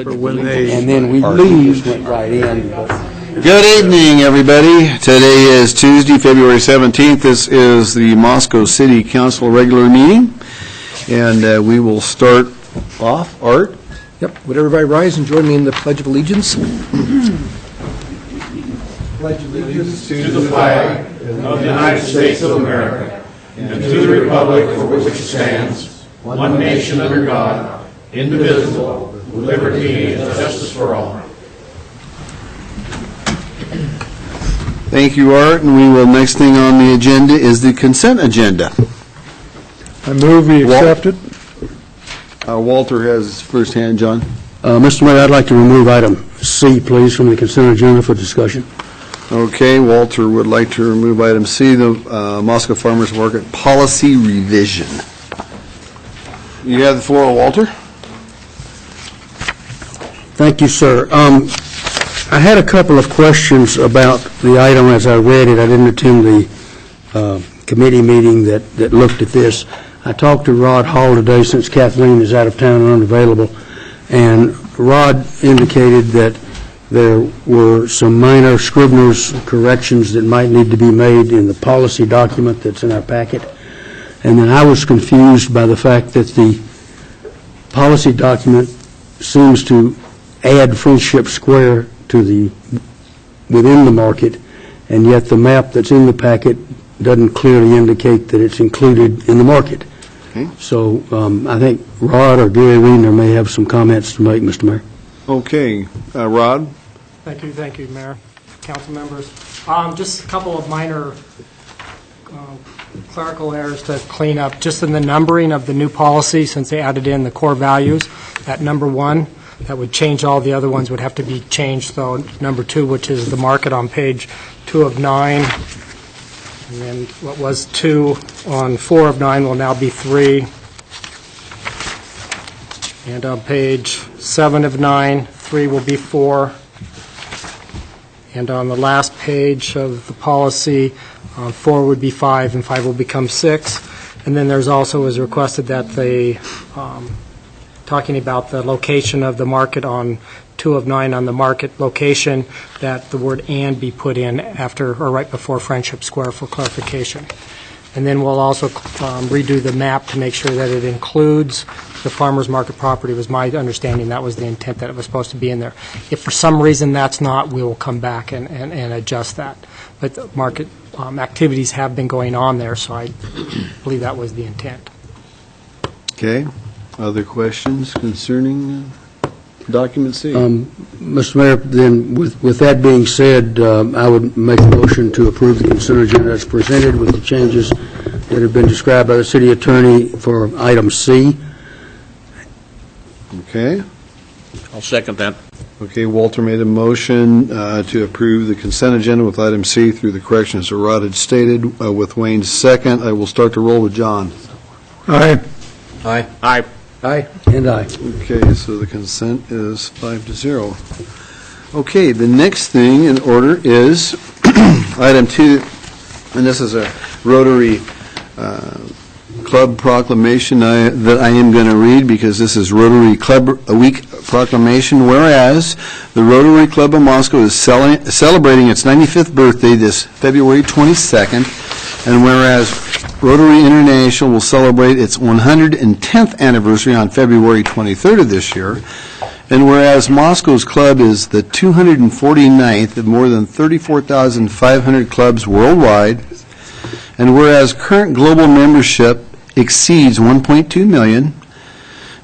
and then we leave, went right in. Good evening, everybody. Today is Tuesday, February 17th. This is the Moscow City Council regular meeting, and we will start off. Art? Yep. Would everybody rise and join me in the Pledge of Allegiance? Pledge allegiance to the flag of the United States of America and to the republic for which it stands, one nation under God, indivisible, with liberty and justice for all. Thank you, Art. And we will, next thing on the agenda is the consent agenda. I move we accept it. Walter has first hand, John. Mr. Mayor, I'd like to remove item C, please, from the consent agenda for discussion. Okay, Walter would like to remove item C, the Moscow Farmers Market Policy Revision. You have the floor, Walter. Thank you, sir. I had a couple of questions about the item as I read it. I didn't attend the committee meeting that looked at this. I talked to Rod Hall today since Kathleen is out of town and unavailable, and Rod indicated that there were some minor Scrivener's corrections that might need to be made in the policy document that's in our packet. And then I was confused by the fact that the policy document seems to add Friendship Square to the within the market, and yet the map that's in the packet doesn't clearly indicate that it's included in the market. Okay. So I think Rod or Gary Wiener may have some comments to make, Mr. Mayor. Okay, Rod. Thank you, Mayor, council members. Just a couple of minor clerical errors to clean up. Just in the numbering of the new policy, since they added in the core values, at number 1, that would change all the other ones would have to be changed. So number 2, which is the market on page 2 of 9, and then what was 2 on 4 of 9 will now be 3. And on page 7 of 9, 3 will be 4. And on the last page of the policy, 4 would be 5, and 5 will become 6. And then there's also was requested that they, talking about the location of the market on 2 of 9 on the market location, that the word "and" be put in after or right before Friendship Square for clarification. And then we'll also redo the map to make sure that it includes the farmers market property. Was my understanding that was the intent, that it was supposed to be in there. If for some reason that's not, we will come back and adjust that. But the market activities have been going on there, so I believe that was the intent. Okay. Other questions concerning document C? Mr. Mayor, then with that being said, I would make a motion to approve the consent agenda as presented with the changes that have been described by the city attorney for item C. Okay. I'll second that. Okay, Walter made a motion to approve the consent agenda with item C through the corrections that Rod had stated. With Wayne's second, I will start the roll with John. Aye. Aye. Aye. Aye. And aye. Okay, so the consent is 5-0. Okay, the next thing in order is item 2, and this is a Rotary Club proclamation that I am going to read because this is Rotary Club Week proclamation. Whereas the Rotary Club of Moscow is celebrating its 95th birthday this February 22nd, and whereas Rotary International will celebrate its 110th anniversary on February 23rd of this year, and whereas Moscow's club is the 249th of more than 34,500 clubs worldwide, and whereas current global membership exceeds 1.2 million,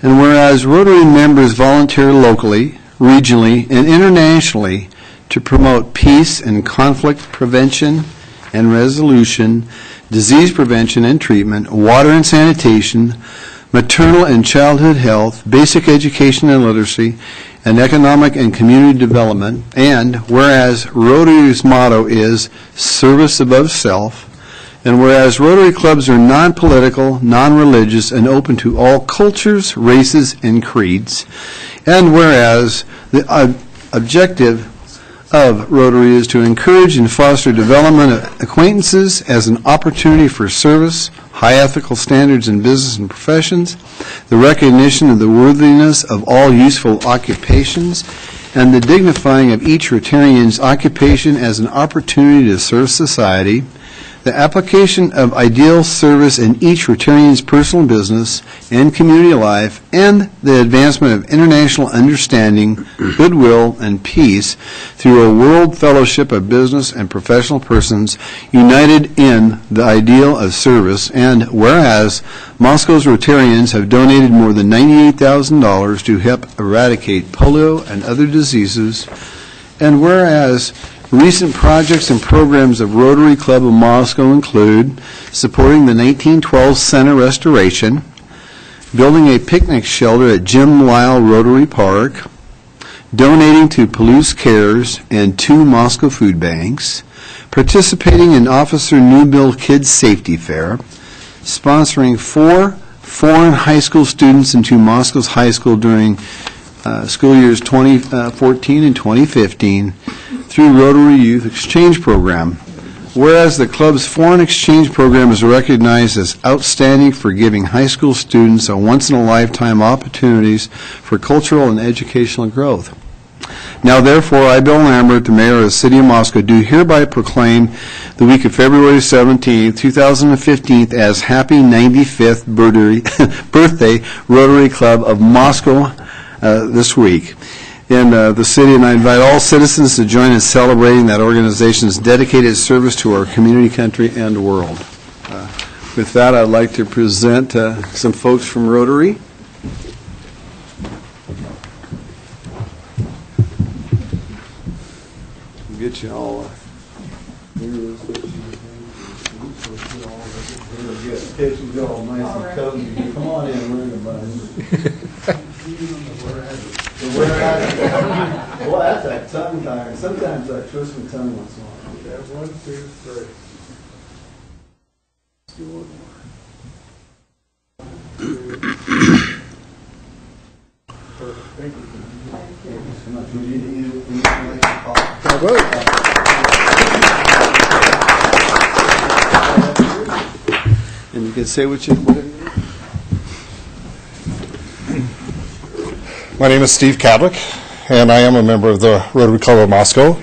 and whereas Rotary members volunteer locally, regionally, and internationally to promote peace and conflict prevention and resolution, disease prevention and treatment, water and sanitation, maternal and childhood health, basic education and literacy, and economic and community development, and whereas Rotary's motto is service above self, and whereas Rotary clubs are non-political, non-religious, and open to all cultures, races, and creeds, and whereas the objective of Rotary is to encourage and foster development of acquaintances as an opportunity for service, high ethical standards in business and professions, the recognition of the worthiness of all useful occupations, and the dignifying of each Rotarian's occupation as an opportunity to serve society, the application of ideal service in each Rotarian's personal business and community life, and the advancement of international understanding, goodwill, and peace through a world fellowship of business and professional persons united in the ideal of service. And whereas Moscow's Rotarians have donated more than $98,000 to help eradicate polio and other diseases, and whereas recent projects and programs of Rotary Club of Moscow include supporting the 1912 Center restoration, building a picnic shelter at Jim Lyle Rotary Park, donating to Palouse Cares and 2 Moscow food banks, participating in Officer Newbill Kids Safety Fair, sponsoring 4 foreign high school students into Moscow's high school during school years 2014 and 2015, through Rotary Youth Exchange Program. Whereas the club's foreign exchange program is recognized as outstanding for giving high school students a once-in-a-lifetime opportunities for cultural and educational growth. Now, therefore, I, Bill Lambert, the mayor of the city of Moscow, do hereby proclaim the week of February 17, 2015 as Happy 95th Birthday Rotary Club of Moscow this week in the city, and I invite all citizens to join in celebrating that organization's dedicated service to our community, country, and world. With that, I'd like to present some folks from Rotary. We'll get you all. Come on in, we're in the bun. Well, that's a tongue tire. Sometimes I twist my tongue once in a while. Okay, 1, 2, 3. Let's do one more. Perfect. Thank you. Thank you so much. Would you like to call? I will. And you can say what you want. My name is Steve Cadlick, and I am a member of the Rotary Club of Moscow.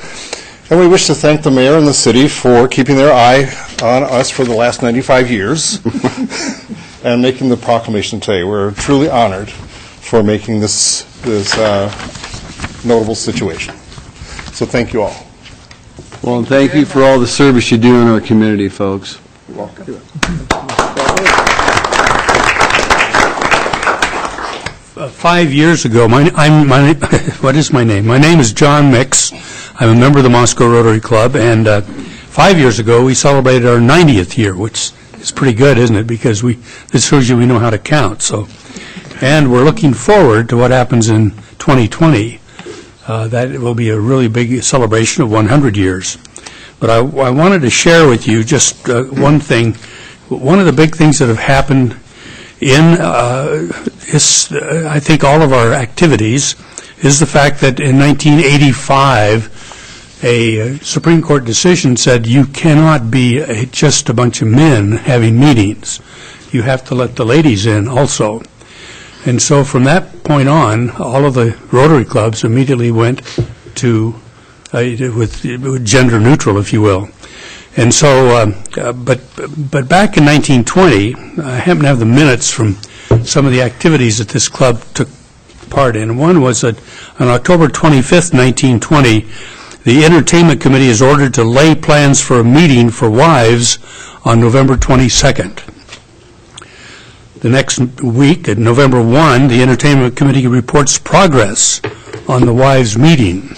And we wish to thank the mayor and the city for keeping their eye on us for the last 95 years and making the proclamation today. We're truly honored for making this notable situation. So thank you all. Well, and thank you for all the service you do in our community, folks. You're welcome. 5 years ago, what is my name? My name is John Mix. I'm a member of the Moscow Rotary Club, and 5 years ago we celebrated our 90th year, which is pretty good, isn't it? Because this shows you we know how to count. So, and we're looking forward to what happens in 2020. That will be a really big celebration of 100 years. But I wanted to share with you just one thing. One of the big things that have happened in I think all of our activities is the fact that in 1985 a Supreme Court decision said you cannot be just a bunch of men having meetings. You have to let the ladies in also. And so from that point on, all of the Rotary clubs immediately went to with gender neutral, if you will. And so, but back in 1920, I happen to have the minutes from some of the activities that this club took part in. One was that on October 25th, 1920, the Entertainment Committee is ordered to lay plans for a meeting for wives on November 22nd. The next week, at November 1, the Entertainment Committee reports progress on the wives' meeting.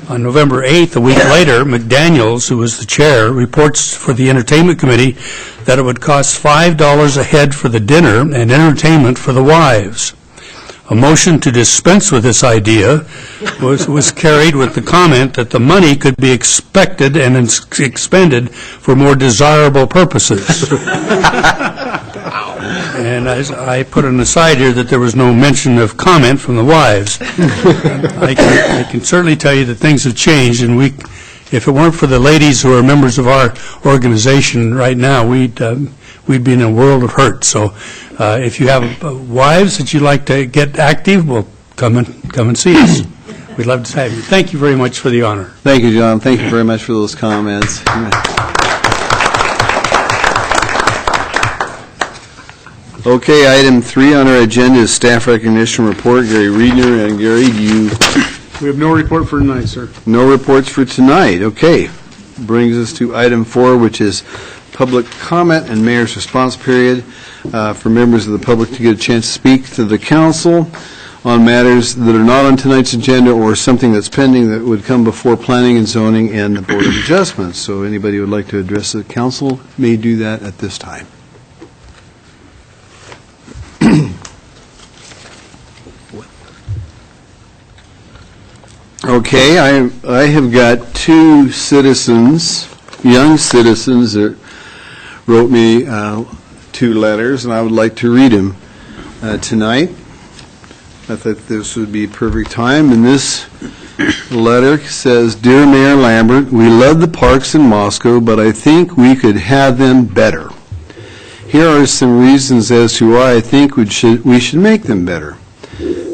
On November 8th, a week later, McDaniels, who was the chair, reports for the Entertainment Committee that it would cost $5 a head for the dinner and entertainment for the wives. A motion to dispense with this idea was carried with the comment that the money could be expected and expended for more desirable purposes. And I put an aside here that there was no mention of comment from the wives. I can certainly tell you that things have changed, and if it weren't for the ladies who are members of our organization right now, we'd we'd be in a world of hurt. So if you have wives that you'd like to get active, well, come and see us. We'd love to have you. Thank you very much for the honor. Thank you, John. Thank you very much for those comments. Okay, item 3 on our agenda is staff recognition report. Gary Reedner, and Gary, do you? We have no report for tonight, sir. No reports for tonight. Okay. Brings us to item 4, which is public comment and mayor's response period for members of the public to get a chance to speak to the council on matters that are not on tonight's agenda or something that's pending that would come before planning and zoning and the Board of Adjustments. So anybody who would like to address the council may do that at this time. Okay, I have got 2 citizens, young citizens, that wrote me 2 letters, and I would like to read them tonight. I thought this would be a perfect time. And this letter says, Dear Mayor Lambert, we love the parks in Moscow, but I think we could have them better. Here are some reasons as to why I think we should make them better.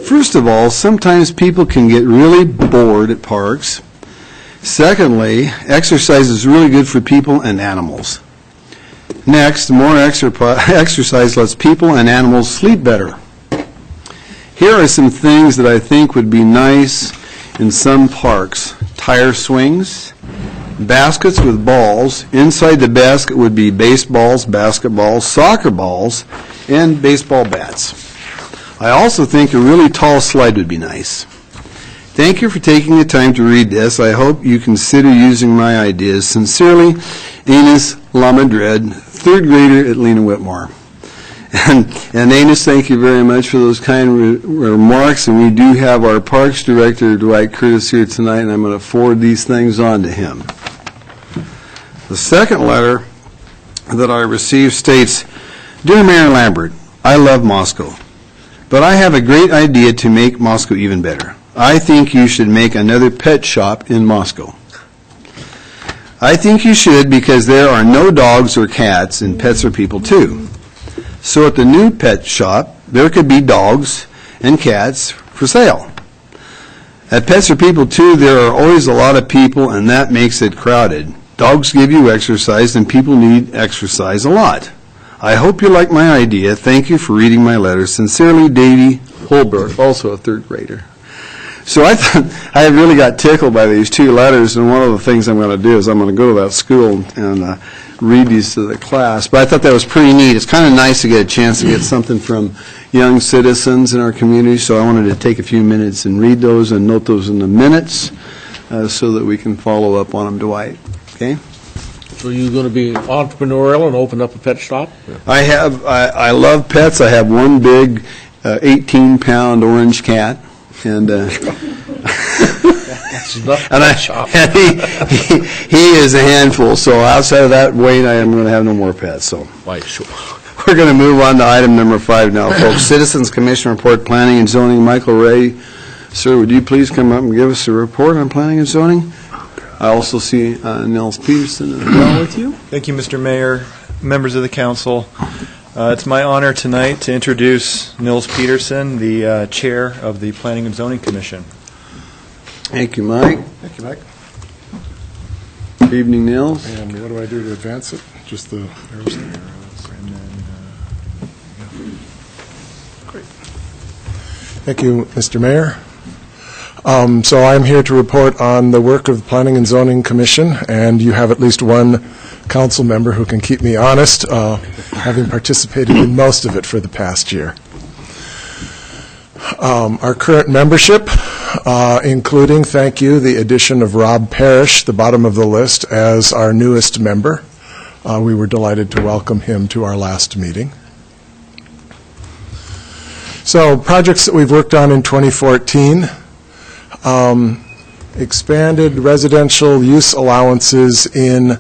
First of all, sometimes people can get really bored at parks. Secondly, exercise is really good for people and animals. Next, more exercise lets people and animals sleep better. Here are some things that I think would be nice in some parks. Tire swings, baskets with balls. Inside the basket would be baseballs, basketballs, soccer balls, and baseball bats. I also think a really tall slide would be nice. Thank you for taking the time to read this. I hope you consider using my ideas. Sincerely, Enos Lamadrid, 3rd grader at Lena Whitmore. And Enos, thank you very much for those kind remarks. And we do have our Parks Director, Dwight Curtis, here tonight, and I'm going to forward these things on to him. The second letter that I received states, Dear Mayor Lambert, I love Moscow. But I have a great idea to make Moscow even better. I think you should make another pet shop in Moscow. I think you should because there are no dogs or cats, and pets are people too. So at the new pet shop, there could be dogs and cats for sale. At Pets Are People too, there are always a lot of people, and that makes it crowded. Dogs give you exercise, and people need exercise a lot. I hope you like my idea. Thank you for reading my letter. Sincerely, Davey Holbrook, also a 3rd grader. So I thought I really got tickled by these 2 letters, and one of the things I'm going to do is I'm going to go to that school and read these to the class. But I thought that was pretty neat. It's kind of nice to get a chance to get something from young citizens in our community, so I wanted to take a few minutes and read those and note those in the minutes so that we can follow up on them, Dwight. Okay? So you're going to be entrepreneurial and open up a pet shop? I love pets. I have one big 18-pound orange cat, and That's enough and he is a handful. So outside of that, Wayne, I am going to have no more pets. So Why, sure. we're going to move on to item number 5 now, folks. Citizens Commission report, Planning and Zoning. Michael Ray, sir, would you please come up and give us a report on Planning and Zoning? I also see Nels Peterson as well with you. Thank you, Mr. Mayor, members of the council. It's my honor tonight to introduce Nils Peterson, the chair of the Planning and Zoning Commission. Thank you, Mike. Thank you, Mike. Good evening, Nils. And what do I do to advance it? Just the arrows there. And then, Great. Thank you, Mr. Mayor. So I'm here to report on the work of the Planning and Zoning Commission, and you have at least one council member who can keep me honest, having participated in most of it for the past year. Our current membership, including, thank you, the addition of Rob Parrish, the bottom of the list, as our newest member. We were delighted to welcome him to our last meeting. So projects that we've worked on in 2014, expanded residential use allowances in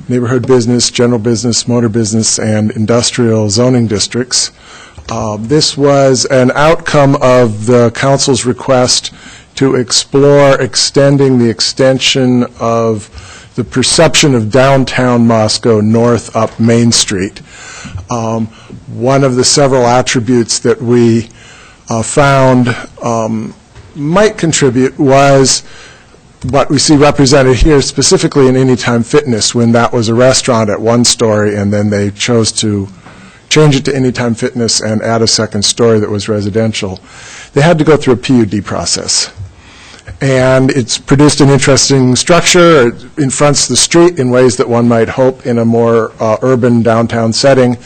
neighborhood business, general business, motor business, and industrial zoning districts. This was an outcome of the council's request to explore extending the extension of the perception of downtown Moscow north up Main Street. One of the several attributes that we found might contribute was what we see represented here, specifically in Anytime Fitness, when that was a restaurant at one story, and then they chose to change it to Anytime Fitness and add a second story that was residential. They had to go through a PUD process. And it's produced an interesting structure. It confronts the street in ways that one might hope in a more urban downtown setting,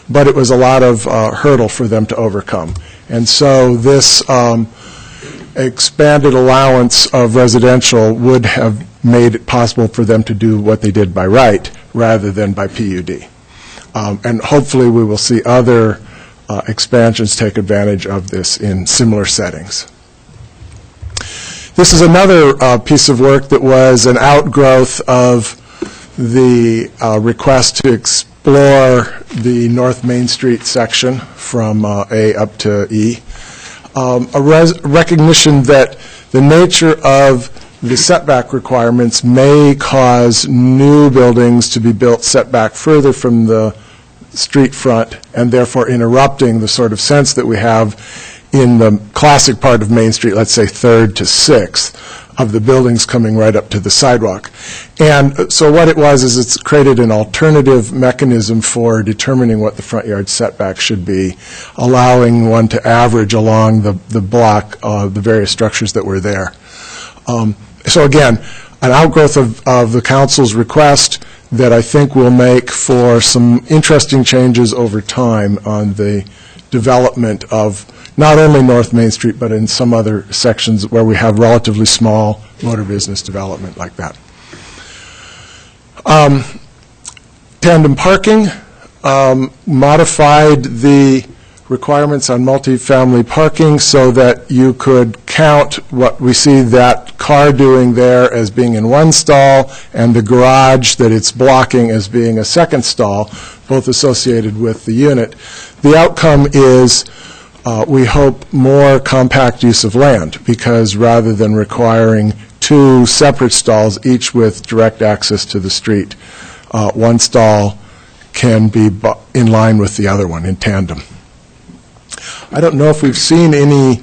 but it was a lot of hurdle for them to overcome. And so this expanded allowance of residential would have made it possible for them to do what they did by right rather than by PUD. And hopefully we will see other expansions take advantage of this in similar settings. This is another piece of work that was an outgrowth of the request to explore the North Main Street section from A up to E. A recognition that the nature of the setback requirements may cause new buildings to be built set back further from the street front, and therefore interrupting the sort of sense that we have in the classic part of Main Street, let's say 3rd to 6th, of the buildings coming right up to the sidewalk. And so what it was is it's created an alternative mechanism for determining what the front yard setback should be, allowing one to average along the block of the various structures that were there. So again, an outgrowth of the council's request that I think will make for some interesting changes over time on the development of not only North Main Street, but in some other sections where we have relatively small motor business development like that. Tandem parking modified the requirements on multifamily parking so that you could count what we see that car doing there as being in one stall and the garage that it's blocking as being a second stall, both associated with the unit. The outcome is, we hope, more compact use of land, because rather than requiring two separate stalls, each with direct access to the street, one stall can be in line with the other one in tandem. I don't know if we've seen any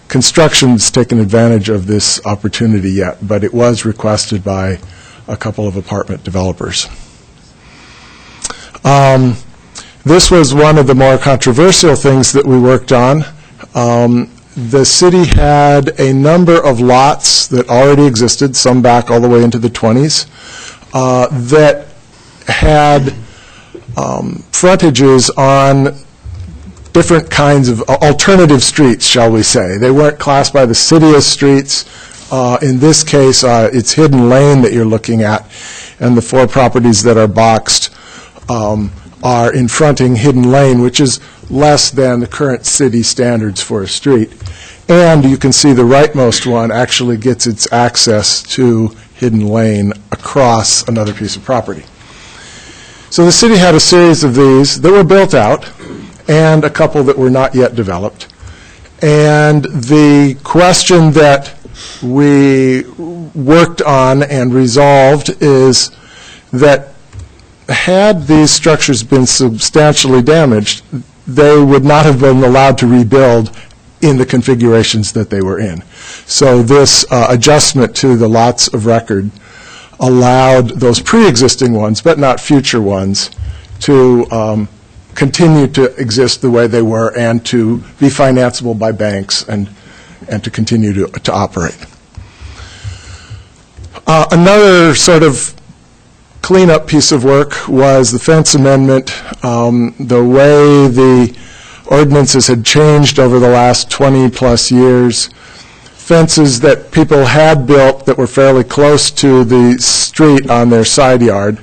constructions taken advantage of this opportunity yet, but it was requested by a couple of apartment developers. This was one of the more controversial things that we worked on. The city had a number of lots that already existed, some back all the way into the 20s, that had frontages on different kinds of alternative streets, shall we say. They weren't classed by the city as streets. In this case, it's Hidden Lane that you're looking at, and the 4 properties that are boxed are in fronting Hidden Lane, which is less than the current city standards for a street. And you can see the rightmost one actually gets its access to Hidden Lane across another piece of property. So the city had a series of these that were built out, and a couple that were not yet developed. And the question that we worked on and resolved is that had these structures been substantially damaged, they would not have been allowed to rebuild in the configurations that they were in. So this adjustment to the lots of record allowed those pre-existing ones, but not future ones, to continue to exist the way they were and to be financeable by banks and to continue to operate. Another sort of cleanup piece of work was the fence amendment. The way the ordinances had changed over the last 20-plus years, fences that people had built that were fairly close to the street on their side yard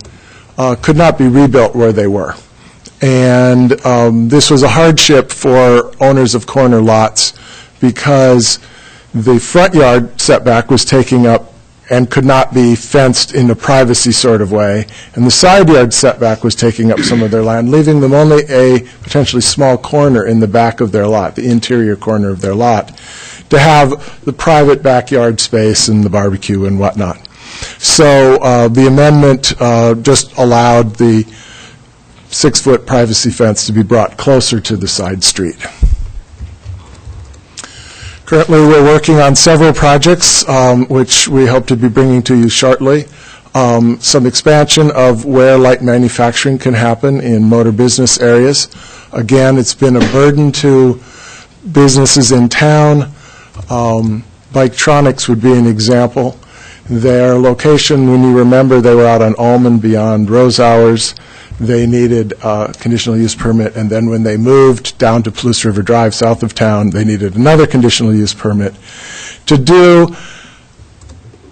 could not be rebuilt where they were. And this was a hardship for owners of corner lots because the front yard setback was taking up and could not be fenced in a privacy sort of way, and the side yard setback was taking up some of their land, leaving them only a potentially small corner in the back of their lot, the interior corner of their lot, to have the private backyard space and the barbecue and whatnot. So the amendment just allowed the 6-foot privacy fence to be brought closer to the side street. Currently, we're working on several projects, which we hope to be bringing to you shortly. Some expansion of where light manufacturing can happen in motor business areas. Again, it's been a burden to businesses in town. Biketronics would be an example. Their location, when you remember, they were out on Almond beyond Rose Hours. They needed a conditional use permit, and then when they moved down to Palouse River Drive south of town, they needed another conditional use permit to do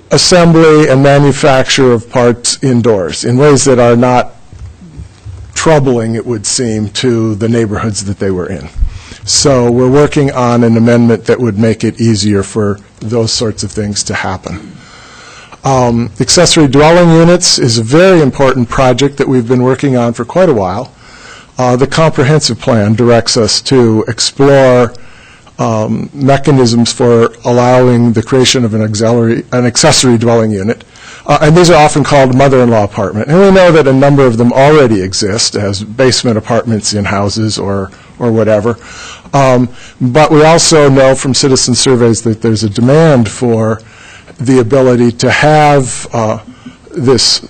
assembly and manufacture of parts indoors in ways that are not troubling, it would seem, to the neighborhoods that they were in. So we're working on an amendment that would make it easier for those sorts of things to happen. Accessory dwelling units is a very important project that we've been working on for quite a while. The comprehensive plan directs us to explore mechanisms for allowing the creation of an accessory dwelling unit. And these are often called mother-in-law apartment. And we know that a number of them already exist as basement apartments in houses or whatever. But we also know from citizen surveys that there's a demand for the ability to have this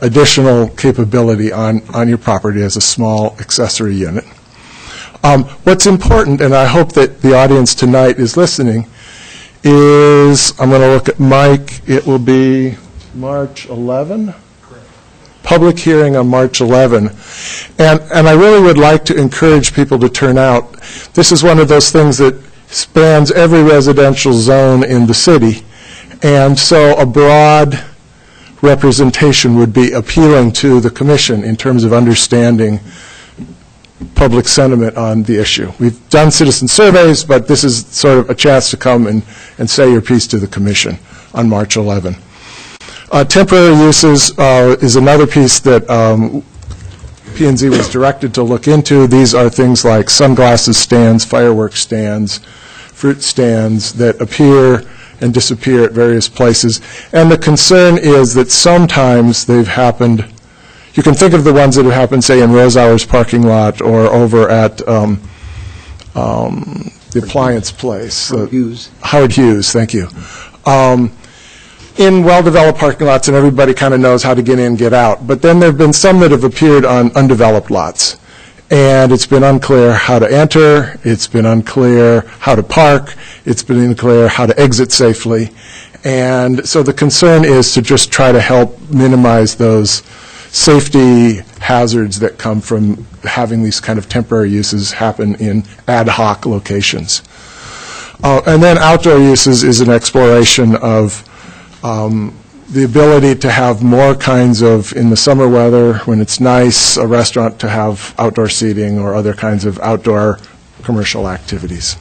additional capability on your property as a small accessory unit. What's important, and I hope that the audience tonight is listening, is, I'm going to look at Mike, it will be March 11? Correct. Public hearing on March 11. And I really would like to encourage people to turn out. This is one of those things that spans every residential zone in the city. And so a broad representation would be appealing to the commission in terms of understanding public sentiment on the issue. We've done citizen surveys, but this is sort of a chance to come and say your piece to the commission on March 11. Temporary uses is another piece that P&Z was directed to look into. These are things like sunglasses stands, fireworks stands, fruit stands that appear and disappear at various places. And the concern is that sometimes they've happened. You can think of the ones that have happened, say, in Rose Hours parking lot or over at the appliance place. Howard Hughes, thank you. In well-developed parking lots, and everybody kind of knows how to get in, get out. But then there have been some that have appeared on undeveloped lots. And it's been unclear how to enter, it's been unclear how to park, it's been unclear how to exit safely. And so the concern is to just try to help minimize those safety hazards that come from having these kind of temporary uses happen in ad hoc locations. And then outdoor uses is an exploration of the ability to have more kinds of, in the summer weather, when it's nice, a restaurant to have outdoor seating or other kinds of outdoor commercial activities.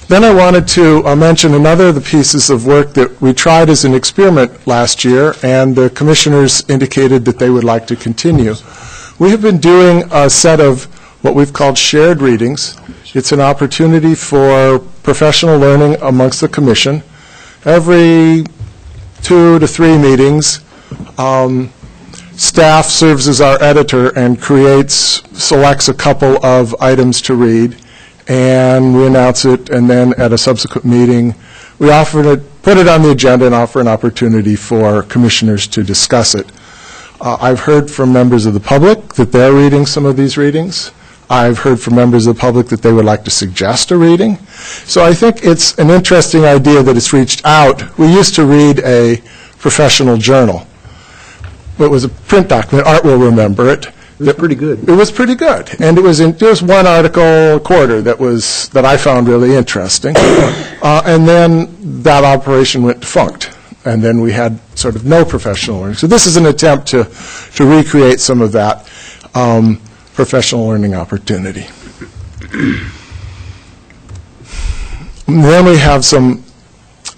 Then I wanted to mention another of the pieces of work that we tried as an experiment last year, and the commissioners indicated that they would like to continue. We have been doing a set of what we've called shared readings. It's an opportunity for professional learning amongst the commission. Every 2 to 3 meetings, staff serves as our editor and selects a couple of items to read, and we announce it, and then at a subsequent meeting, we put it on the agenda and offer an opportunity for commissioners to discuss it. I've heard from members of the public that they're reading some of these readings. I've heard from members of the public that they would like to suggest a reading. So I think it's an interesting idea that it's reached out. We used to read a professional journal. It was a print document. Art will remember it. It was pretty good. It was pretty good. And it was one article a quarter that I found really interesting. And then that operation went defunct. And then we had sort of no professional learning. So this is an attempt to recreate some of that professional learning opportunity. And then we have some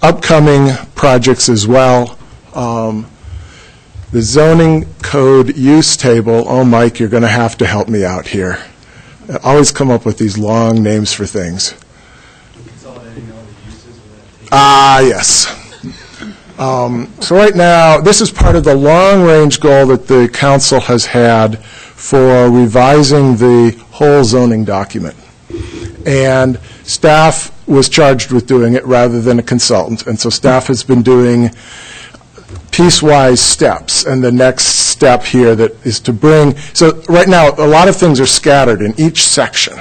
upcoming projects as well. The zoning code use table. Oh, Mike, you're going to have to help me out here. I always come up with these long names for things. Ah, yes. So right now, this is part of the long-range goal that the council has had for revising the whole zoning document. And staff was charged with doing it rather than a consultant, and so staff has been doing piecewise steps, and the next step here that is to bring, so right now, a lot of things are scattered in each section,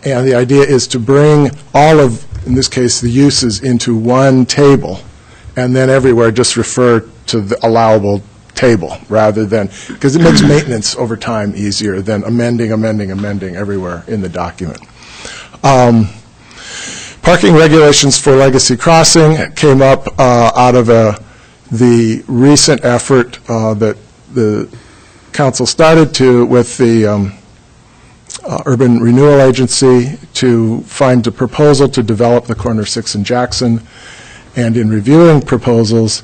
and the idea is to bring all of, in this case, the uses into one table, and then everywhere just refer to the allowable table, rather than, because it makes maintenance over time easier than amending everywhere in the document. Parking regulations for Legacy Crossing came up out of the recent effort that the council started with the Urban Renewal Agency to find a proposal to develop the corner 6 in Jackson. And in reviewing proposals,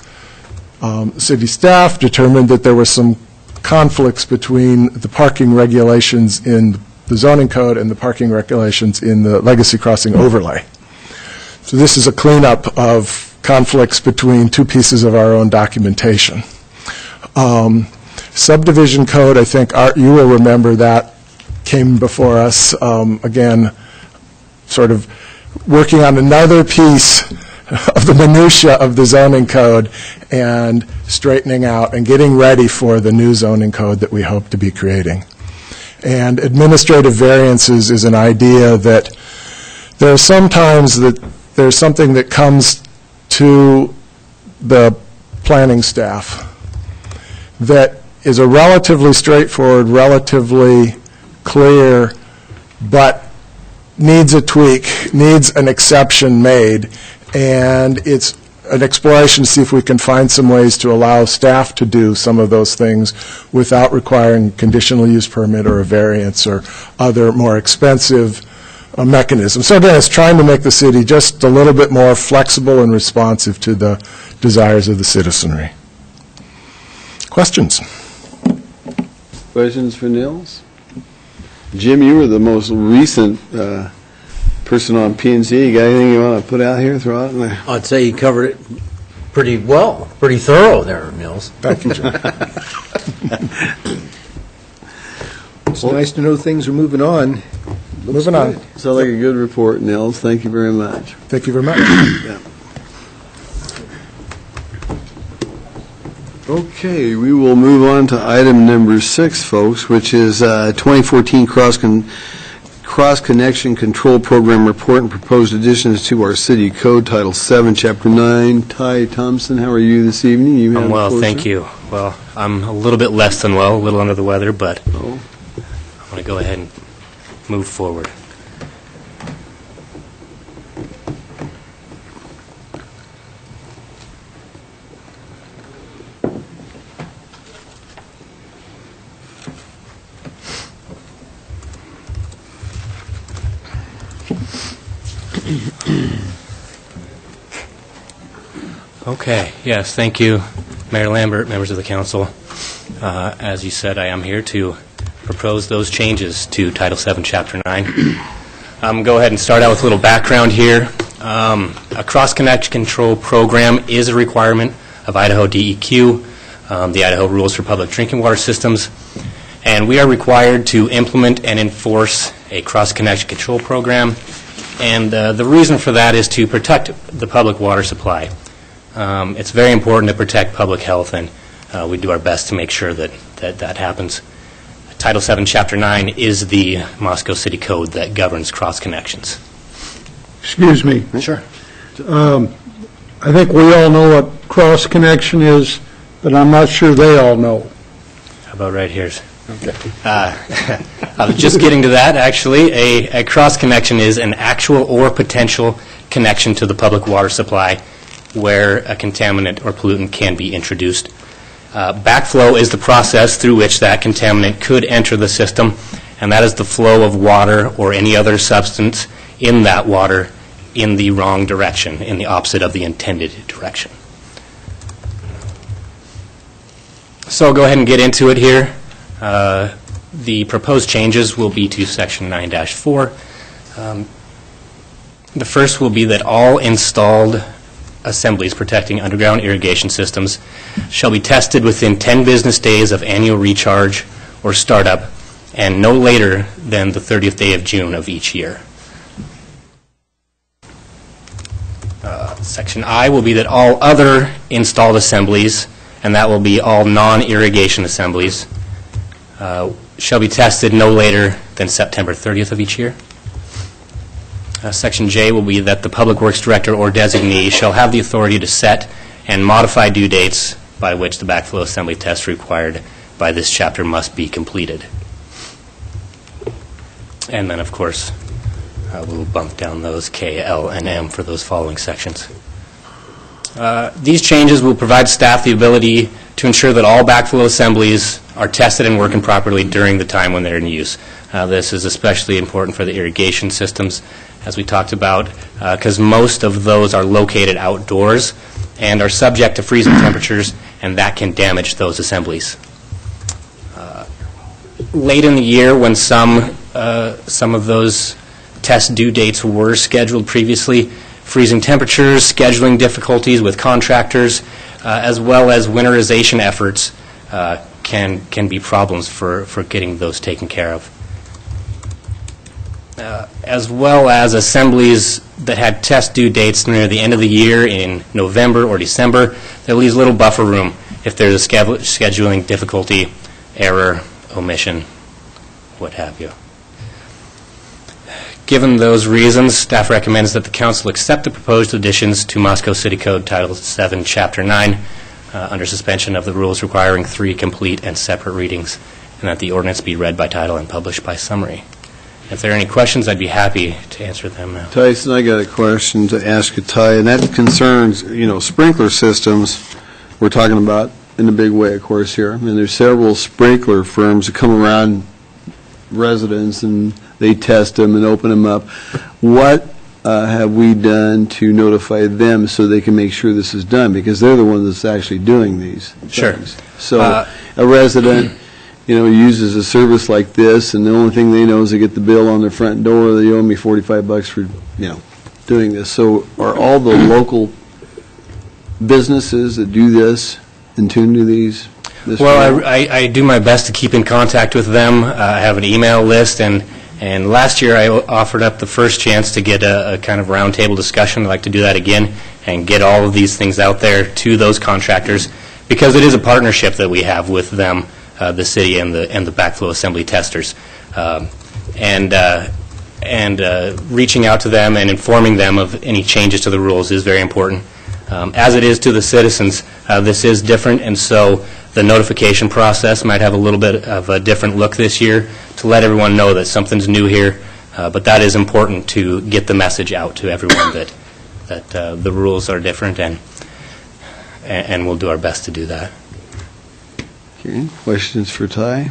city staff determined that there were some conflicts between the parking regulations in the zoning code and the parking regulations in the Legacy Crossing overlay. So this is a cleanup of conflicts between two pieces of our own documentation. Subdivision code, I think, Art, you will remember that came before us, again, sort of working on another piece of the minutia of the zoning code and straightening out and getting ready for the new zoning code that we hope to be creating. And administrative variances is an idea that there are sometimes that there's something that comes to the planning staff that is a relatively straightforward, relatively clear, but needs a tweak, needs an exception made, and it's an exploration to see if we can find some ways to allow staff to do some of those things without requiring conditional use permit or a variance or other more expensive mechanism. So again, it's trying to make the city just a little bit more flexible and responsive to the desires of the citizenry. Questions? Questions for Nils? Jim, you were the most recent person on P&Z. You got anything you want to put out here, throw out in there? I'd say you covered it pretty well, pretty thorough there, Mills. Thank you, Jim. It's nice to know things are moving on. Moving on. Sounds like a good report, Nils. Thank you very much. Thank you very much. Yeah. Okay, we will move on to item number 6, folks, which is 2014 Cross-Connection Control Program Report and proposed additions to our city code, Title 7, Chapter 9. Ty Thompson, how are you this evening? You I'm well, thank you. Well, I'm a little bit less than well, a little under the weather, but I want to go ahead and move forward. Okay, yes, thank you, Mayor Lambert, members of the council. As you said, I am here to propose those changes to Title 7, Chapter 9. Go ahead and start out with a little background here. A cross-connection control program is a requirement of Idaho DEQ, the Idaho Rules for Public Drinking Water Systems, and we are required to implement and enforce a cross-connection control program, and the reason for that is to protect the public water supply. It's very important to protect public health, and we do our best to make sure that happens. Title 7, Chapter 9 is the Moscow City Code that governs cross-connections. Excuse me. Sure. I think we all know what cross-connection is, but I'm not sure they all know. How about right here? Okay. I was just getting to that, actually. A cross-connection is an actual or potential connection to the public water supply where a contaminant or pollutant can be introduced. Backflow is the process through which that contaminant could enter the system, and that is the flow of water or any other substance in that water in the wrong direction, in the opposite of the intended direction. So I'll go ahead and get into it here. The proposed changes will be to Section 9-4. The first will be that all installed assemblies protecting underground irrigation systems shall be tested within 10 business days of annual recharge or startup, and no later than the 30th day of June of each year. Section I will be that all other installed assemblies, and that will be all non-irrigation assemblies, shall be tested no later than September 30th of each year. Section J will be that the Public Works Director or designee shall have the authority to set and modify due dates by which the backflow assembly test required by this chapter must be completed. And then, of course, we'll bump down those K, L, and M for those following sections. These changes will provide staff the ability to ensure that all backflow assemblies are tested and working properly during the time when they're in use. This is especially important for the irrigation systems, as we talked about, because most of those are located outdoors and are subject to freezing temperatures, and that can damage those assemblies. Late in the year, when some of those test due dates were scheduled previously, freezing temperatures, scheduling difficulties with contractors, as well as winterization efforts can be problems for getting those taken care of. As well as assemblies that had test due dates near the end of the year in November or December, that leaves little buffer room if there's a scheduling difficulty, error, omission, what have you. Given those reasons, staff recommends that the council accept the proposed additions to Moscow City Code Title 7, Chapter 9, under suspension of the rules requiring 3 complete and separate readings, and that the ordinance be read by title and published by summary. If there are any questions, I'd be happy to answer them now. Tyson, I got a question to ask you, Ty, and that concerns, sprinkler systems we're talking about in a big way, of course, here. I mean, there's several sprinkler firms that come around residents and they test them and open them up. What have we done to notify them so they can make sure this is done? Because they're the ones that's actually doing these things. So a resident, uses a service like this, and the only thing they know is they get the bill on their front door. They owe me $45 for, doing this. So are all the local businesses that do this in tune to these? Well, I do my best to keep in contact with them. I have an email list, and last year I offered up the first chance to get a kind of roundtable discussion. I'd like to do that again and get all of these things out there to those contractors, because it is a partnership that we have with them, the city and the backflow assembly testers, and reaching out to them and informing them of any changes to the rules is very important. As it is to the citizens, this is different, and so the notification process might have a little bit of a different look this year to let everyone know that something's new here. But that is important to get the message out to everyone that the rules are different, and we'll do our best to do that. Okay. Questions for Ty?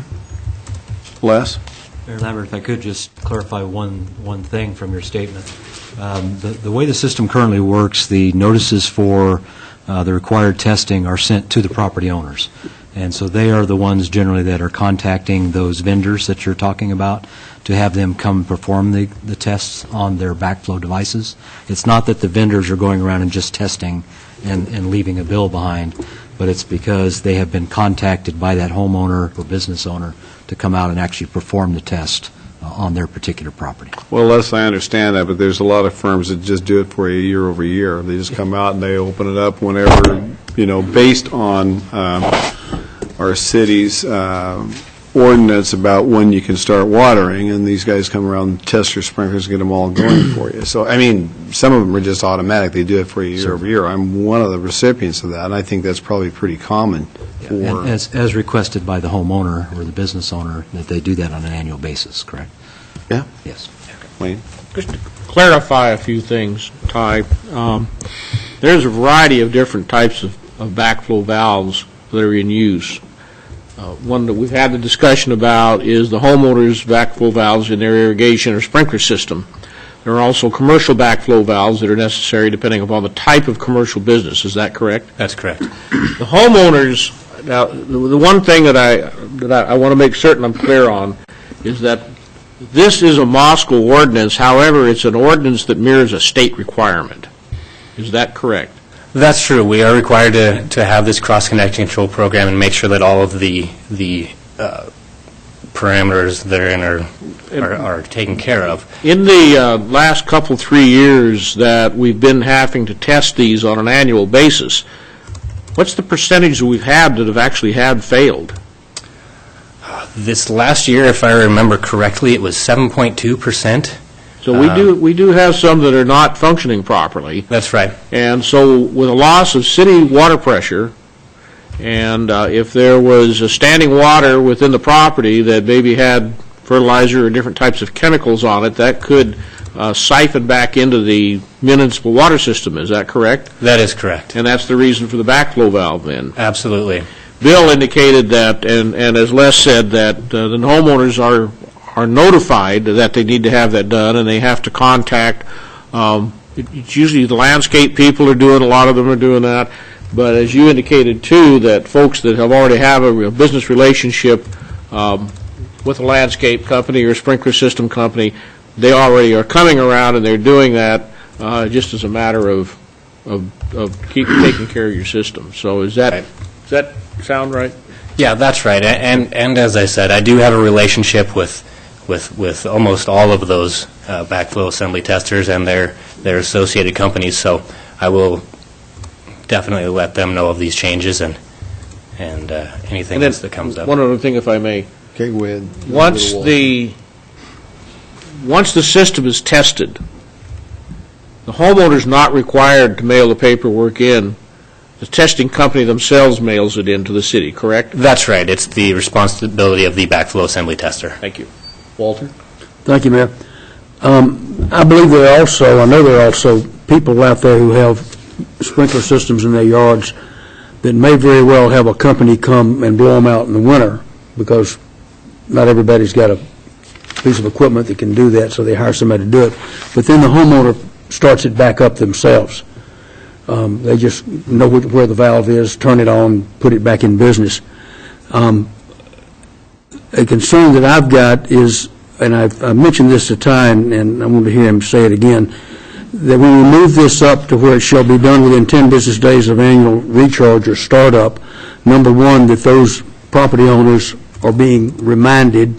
Les? Mayor Lambert, if I could just clarify one thing from your statement. The way the system currently works, the notices for the required testing are sent to the property owners. And so they are the ones generally that are contacting those vendors that you're talking about to have them come perform the tests on their backflow devices. It's not that the vendors are going around and just testing and leaving a bill behind, but it's because they have been contacted by that homeowner or business owner to come out and actually perform the test on their particular property. Well, Les, I understand that, but there's a lot of firms that just do it for you year over year. They just come out and they open it up whenever, based on our city's ordinance about when you can start watering, and these guys come around and test your sprinklers and get them all going for you. So, some of them are just automatic. They do it for you year over year. I'm one of the recipients of that, and I think that's probably pretty common. And as requested by the homeowner or the business owner, that they do that on an annual basis, correct? Yeah? Yes. Wayne? Just to clarify a few things, Ty, there's a variety of different types of backflow valves that are in use. One that we've had the discussion about is the homeowner's backflow valves in their irrigation or sprinkler system. There are also commercial backflow valves that are necessary depending upon the type of commercial business. Is that correct? That's correct. The homeowners, now, the one thing that I want to make certain I'm clear on is that this is a Moscow ordinance. However, it's an ordinance that mirrors a state requirement. Is that correct? That's true. We are required to have this cross-connection control program and make sure that all of the parameters therein are taken care of. In the last 3 years that we've been having to test these on an annual basis, what's the percentage that we've had that have actually had failed? This last year, if I remember correctly, it was 7.2%. So we do have some that are not functioning properly. That's right. And so with a loss of city water pressure, and if there was a standing water within the property that maybe had fertilizer or different types of chemicals on it, that could siphon back into the municipal water system. Is that correct? That is correct. And that's the reason for the backflow valve then? Absolutely. Bill indicated that, and as Les said, that the homeowners are notified that they need to have that done, and they have to contact, it's usually the landscape people are doing, a lot of them are doing that, but as you indicated too, that folks that have already have a business relationship with a landscape company or a sprinkler system company, they already are coming around and they're doing that just as a matter of taking care of your system. So is that sound right? Yeah, that's right. And as I said, I do have a relationship with almost all of those backflow assembly testers and their associated companies. So I will definitely let them know of these changes and anything else that comes up. One other thing, if I may. Okay, go ahead. Once the system is tested, the homeowner's not required to mail the paperwork in. The testing company themselves mails it in to the city, correct? That's right. It's the responsibility of the backflow assembly tester. Thank you. Walter? Thank you, Mayor. I believe I know there are also people out there who have sprinkler systems in their yards that may very well have a company come and blow them out in the winter, because not everybody's got a piece of equipment that can do that, so they hire somebody to do it. But then the homeowner starts it back up themselves. They just know where the valve is, turn it on, put it back in business. A concern that I've got is, and I've mentioned this to Ty, and I want to hear him say it again, that when we move this up to where it shall be done within 10 business days of annual recharge or startup, number one, that those property owners are being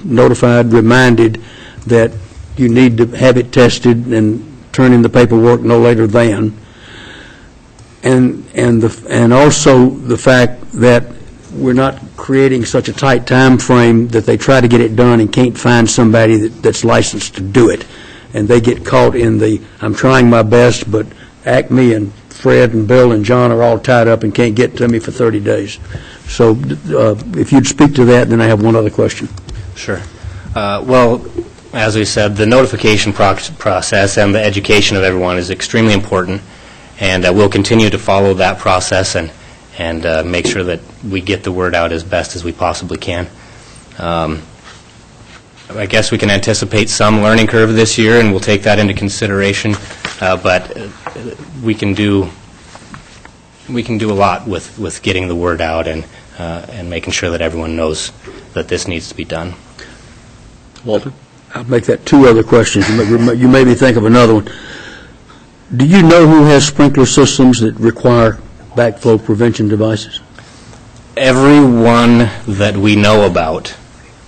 notified, reminded that you need to have it tested and turn in the paperwork no later than. And also the fact that we're not creating such a tight time frame that they try to get it done and can't find somebody that's licensed to do it, and they get caught in the I'm trying my best, but Acme and Fred and Bill and John are all tied up and can't get to me for 30 days. So if you'd speak to that, then I have one other question. Sure. Well, as we said, the notification process and the education of everyone is extremely important. And we'll continue to follow that process and make sure that we get the word out as best as we possibly can. I guess we can anticipate some learning curve this year, and we'll take that into consideration. But we can do a lot with getting the word out and making sure that everyone knows that this needs to be done. Walter? I'll make that two other questions. You made me think of another one. Do you know who has sprinkler systems that require backflow prevention devices? Everyone that we know about,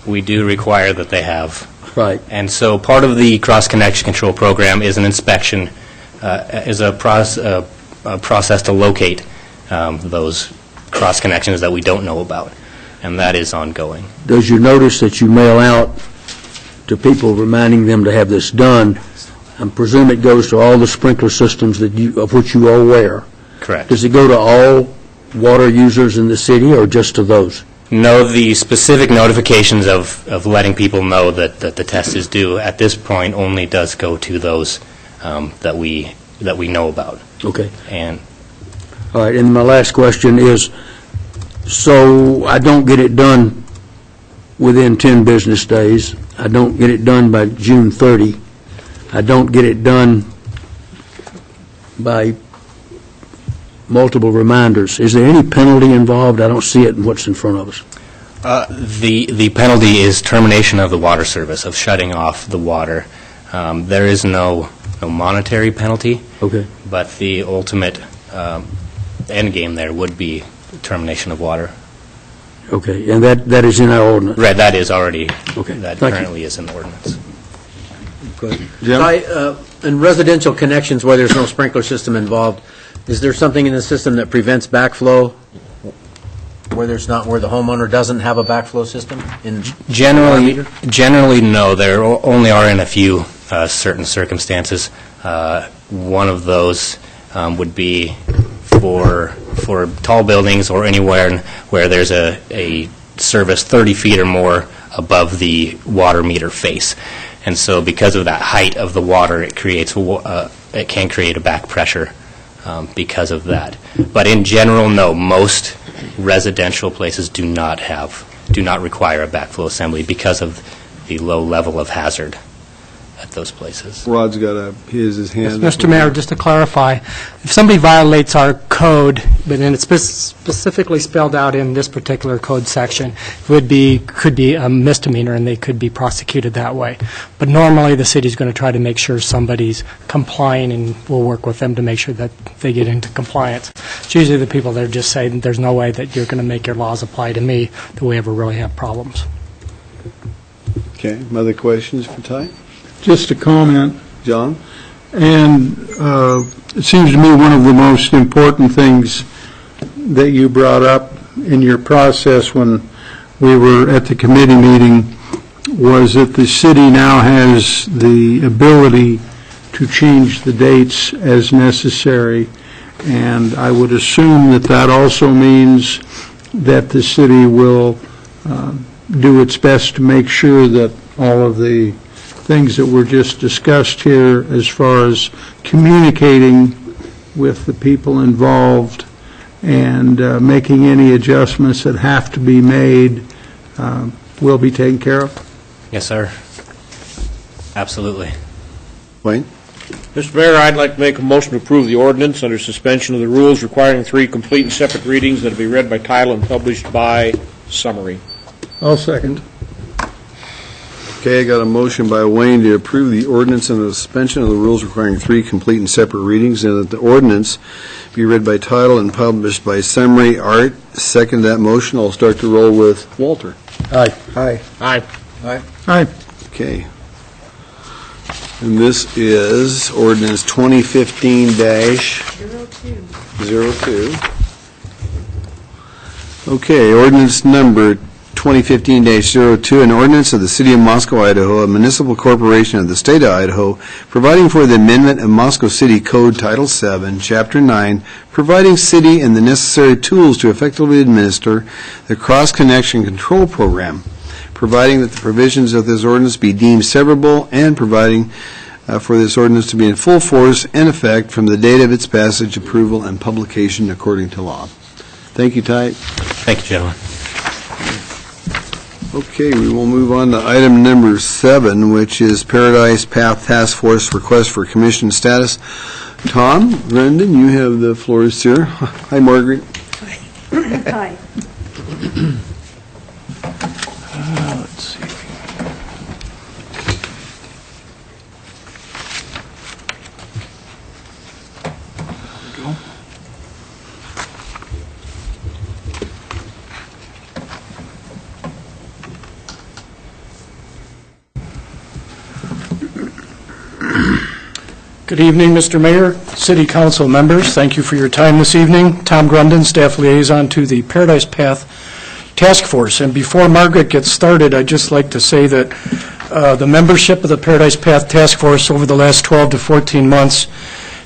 we do require that they have. Right. And so part of the cross-connection control program is an inspection, is a process to locate those cross-connections that we don't know about, and that is ongoing. Does you notice that you mail out to people reminding them to have this done? I presume it goes to all the sprinkler systems of which you are aware. Correct. Does it go to all water users in the city or just to those? No, the specific notifications of letting people know that the test is due at this point only does go to those that we know about. Okay. And all right, and my last question is, so I don't get it done within 10 business days. I don't get it done by June 30. I don't get it done by multiple reminders. Is there any penalty involved? I don't see it in what's in front of us. The penalty is termination of the water service, of shutting off the water. There is no monetary penalty. Okay. But the ultimate end game there would be termination of water. Okay, and that is in our ordinance? Right, that is already, Okay, that thank you. currently is in the ordinance. Jim? In residential connections where there's no sprinkler system involved, is there something in the system that prevents backflow where there's not, where the homeowner doesn't have a backflow system? Generally, no. There only are in a few certain circumstances. One of those would be for tall buildings or anywhere where there's a service 30 feet or more above the water meter face. And so because of that height of the water, it can create a back pressure because of that. But in general, no. Most residential places do not require a backflow assembly because of the low level of hazard at those places. Rod's got his hand. Mr. Mayor, just to clarify, if somebody violates our code, but then it's specifically spelled out in this particular code section, could be a misdemeanor, and they could be prosecuted that way. But normally, the city's going to try to make sure somebody's complying, and we'll work with them to make sure that they get into compliance. It's usually the people that are just saying, there's no way that you're going to make your laws apply to me, that we ever really have problems. Okay, other questions for Ty? Just a comment, John? and it seems to me one of the most important things that you brought up in your process when we were at the committee meeting was that the city now has the ability to change the dates as necessary, and I would assume that that also means that the city will do its best to make sure that all of the things that were just discussed here as far as communicating with the people involved and making any adjustments that have to be made will be taken care of? Yes, sir. Absolutely. Wayne? Mr. Mayor, I'd like to make a motion to approve the ordinance under suspension of the rules requiring 3 complete and separate readings that will be read by title and published by summary. I'll second. Okay, I got a motion by Wayne to approve the ordinance and the suspension of the rules requiring 3 complete and separate readings, and that the ordinance be read by title and published by summary. Art, second that motion. I'll start the roll with Walter. Aye. Aye. Aye. Aye. Aye. Okay. And this is ordinance 2015-02. Okay, ordinance number 2015-02, an ordinance of the City of Moscow, Idaho, a municipal corporation of the State of Idaho, providing for the amendment of Moscow City Code Title 7, Chapter 9, providing city and the necessary tools to effectively administer the cross-connection control program, providing that the provisions of this ordinance be deemed severable, and providing for this ordinance to be in full force and effect from the date of its passage, approval, and publication according to law. Thank you, Ty. Thank you, gentlemen. Okay, we will move on to item number 7, which is Paradise Path Task Force request for commission status. Tom, Brendan, you have the floor here. Hi, Margaret. Hi. Let's see. Good evening, Mr. Mayor, City Council members. Thank you for your time this evening. Tom Grundon, Staff Liaison to the Paradise Path Task Force. And before Margaret gets started, I'd just like to say that the membership of the Paradise Path Task Force over the last 12 to 14 months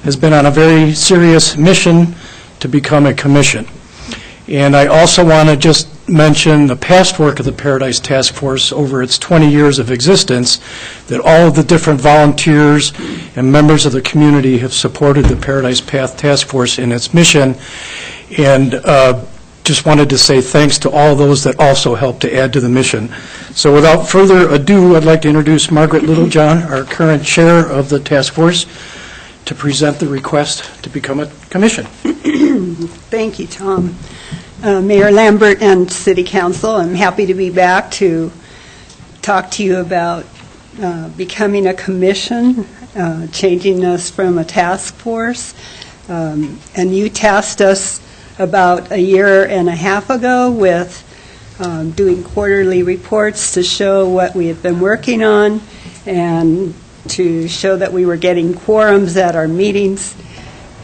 has been on a very serious mission to become a commission. And I also want to just mention the past work of the Paradise Task Force over its 20 years of existence, that all of the different volunteers and members of the community have supported the Paradise Path Task Force in its mission, and just wanted to say thanks to all those that also helped to add to the mission. So without further ado, I'd like to introduce Margaret Littlejohn, our current chair of the task force, to present the request to become a commission. Thank you, Tom. Mayor Lambert and City Council, I'm happy to be back to talk to you about becoming a commission, changing us from a task force. And you tasked us about a year and a half ago with doing quarterly reports to show what we have been working on and to show that we were getting quorums at our meetings.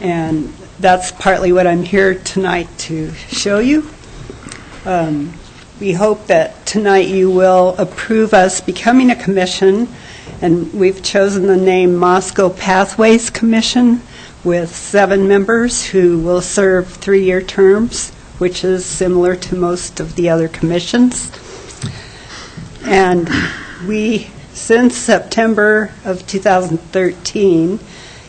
And that's partly what I'm here tonight to show you. We hope that tonight you will approve us becoming a commission, and we've chosen the name Moscow Pathways Commission with 7 members who will serve 3-year terms, which is similar to most of the other commissions. And we, since September of 2013,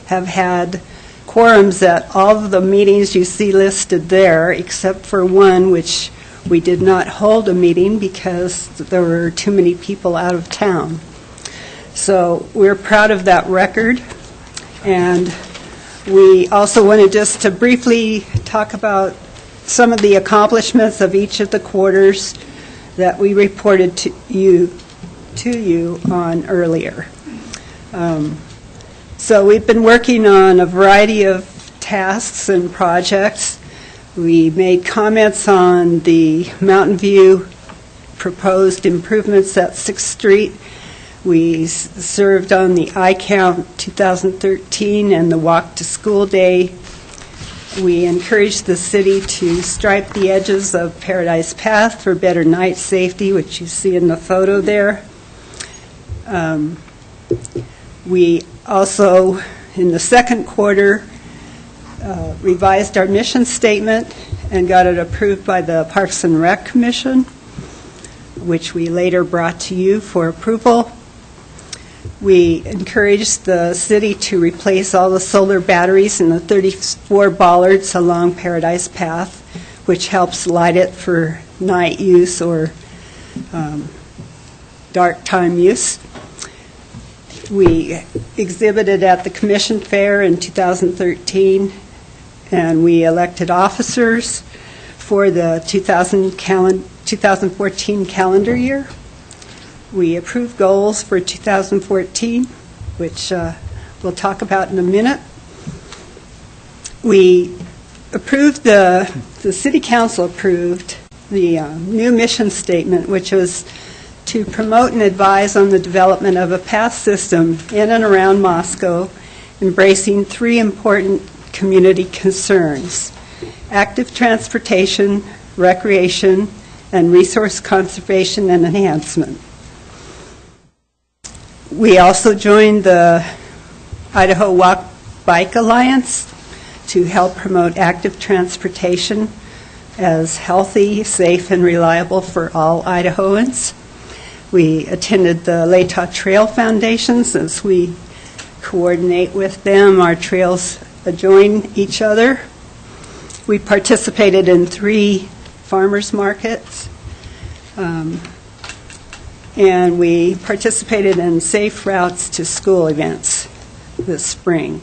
have had quorums at all of the meetings you see listed there, except for one which we did not hold a meeting because there were too many people out of town. So we're proud of that record. And we also wanted just to briefly talk about some of the accomplishments of each of the quarters that we reported to you on earlier. So we've been working on a variety of tasks and projects. We made comments on the Mountain View proposed improvements at 6th Street. We served on the iCount 2013 and the Walk to School Day. We encouraged the city to stripe the edges of Paradise Path for better night safety, which you see in the photo there. We also, in the second quarter, revised our mission statement and got it approved by the Parks and Rec Commission, which we later brought to you for approval. We encouraged the city to replace all the solar batteries in the 34 bollards along Paradise Path, which helps light it for night use or dark time use. We exhibited at the Commission Fair in 2013, and we elected officers for the 2014 calendar year. We approved goals for 2014, which we'll talk about in a minute. We approved the City Council approved the new mission statement, which was to promote and advise on the development of a path system in and around Moscow, embracing 3 important community concerns: active transportation, recreation, and resource conservation and enhancement. We also joined the Idaho Walk Bike Alliance to help promote active transportation as healthy, safe, and reliable for all Idahoans. We attended the Latah Trail Foundation. Since we coordinate with them, our trails adjoin each other. We participated in 3 farmers markets, and we participated in Safe Routes to School events this spring.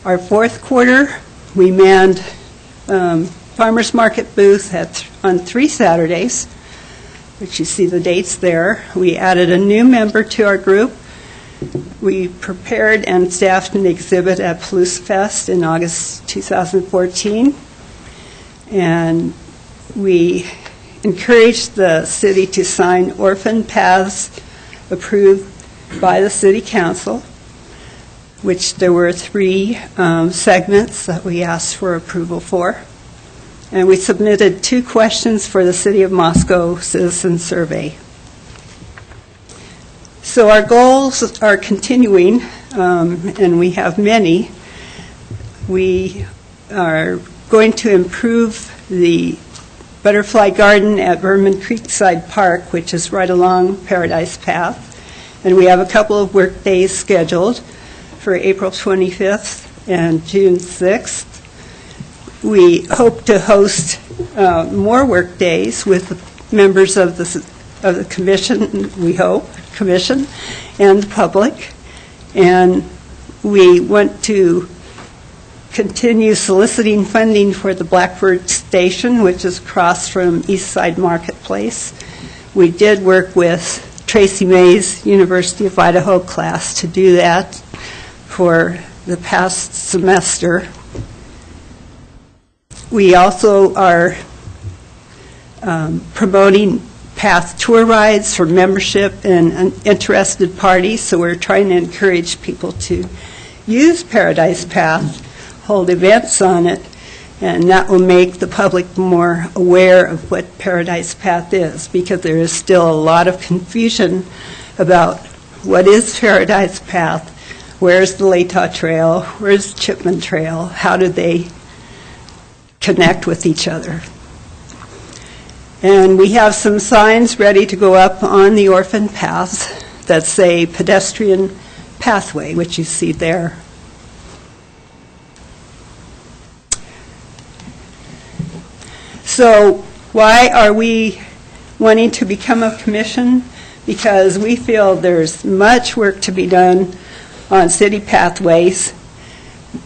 Our fourth quarter, we manned farmers market booth on 3 Saturdays, which you see the dates there. We added a new member to our group. We prepared and staffed an exhibit at Palouse Fest in August 2014, and we encouraged the city to sign orphan paths approved by the City Council, which there were 3 segments that we asked for approval for. And we submitted 2 questions for the City of Moscow Citizen Survey. So our goals are continuing, and we have many. We are going to improve the butterfly garden at Vermin Creekside Park, which is right along Paradise Path. And we have a couple of work days scheduled for April 25th and June 6th. We hope to host more work days with members of the commission, we hope, commission, and the public. And we want to continue soliciting funding for the Blackbird Station, which is across from East Side Marketplace. We did work with Tracy May's University of Idaho class to do that for the past semester. We also are promoting path tour rides for membership and interested parties, so we're trying to encourage people to use Paradise Path, hold events on it, and that will make the public more aware of what Paradise Path is, because there is still a lot of confusion about what is Paradise Path, where's the Latah Trail, where's Chipman Trail, how do they connect with each other. And we have some signs ready to go up on the orphan paths that say pedestrian pathway, which you see there. So why are we wanting to become a commission? Because we feel there's much work to be done on city pathways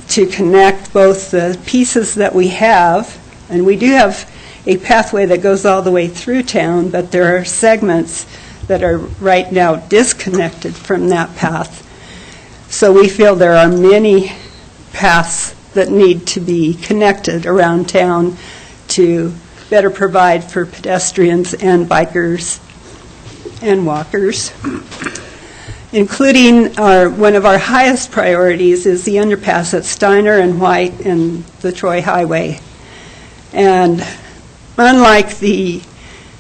to connect both the pieces that we have, and we do have a pathway that goes all the way through town, but there are segments that are right now disconnected from that path. So we feel there are many paths that need to be connected around town to better provide for pedestrians and bikers and walkers. Including one of our highest priorities is the underpass at Steiner and White and the Troy Highway. And unlike the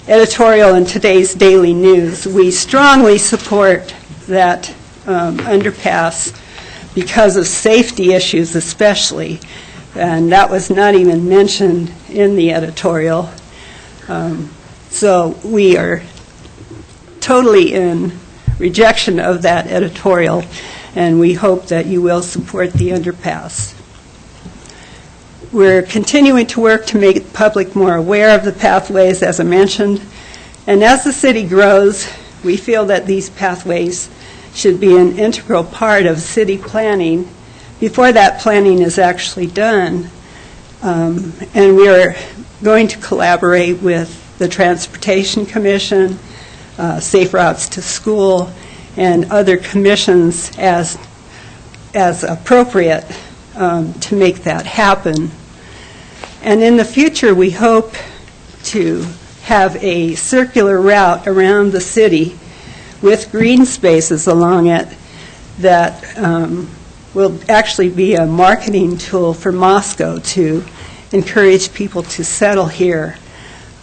editorial in today's Daily News, we strongly support that underpass because of safety issues especially. And that was not even mentioned in the editorial. So we are totally in rejection of that editorial, and we hope that you will support the underpass. We're continuing to work to make the public more aware of the pathways, as I mentioned, and as the city grows, we feel that these pathways should be an integral part of city planning before that planning is actually done. And we are going to collaborate with the Transportation Commission, Safe Routes to School, and other commissions as appropriate to make that happen. And in the future, we hope to have a circular route around the city with green spaces along it that will actually be a marketing tool for Moscow to encourage people to settle here.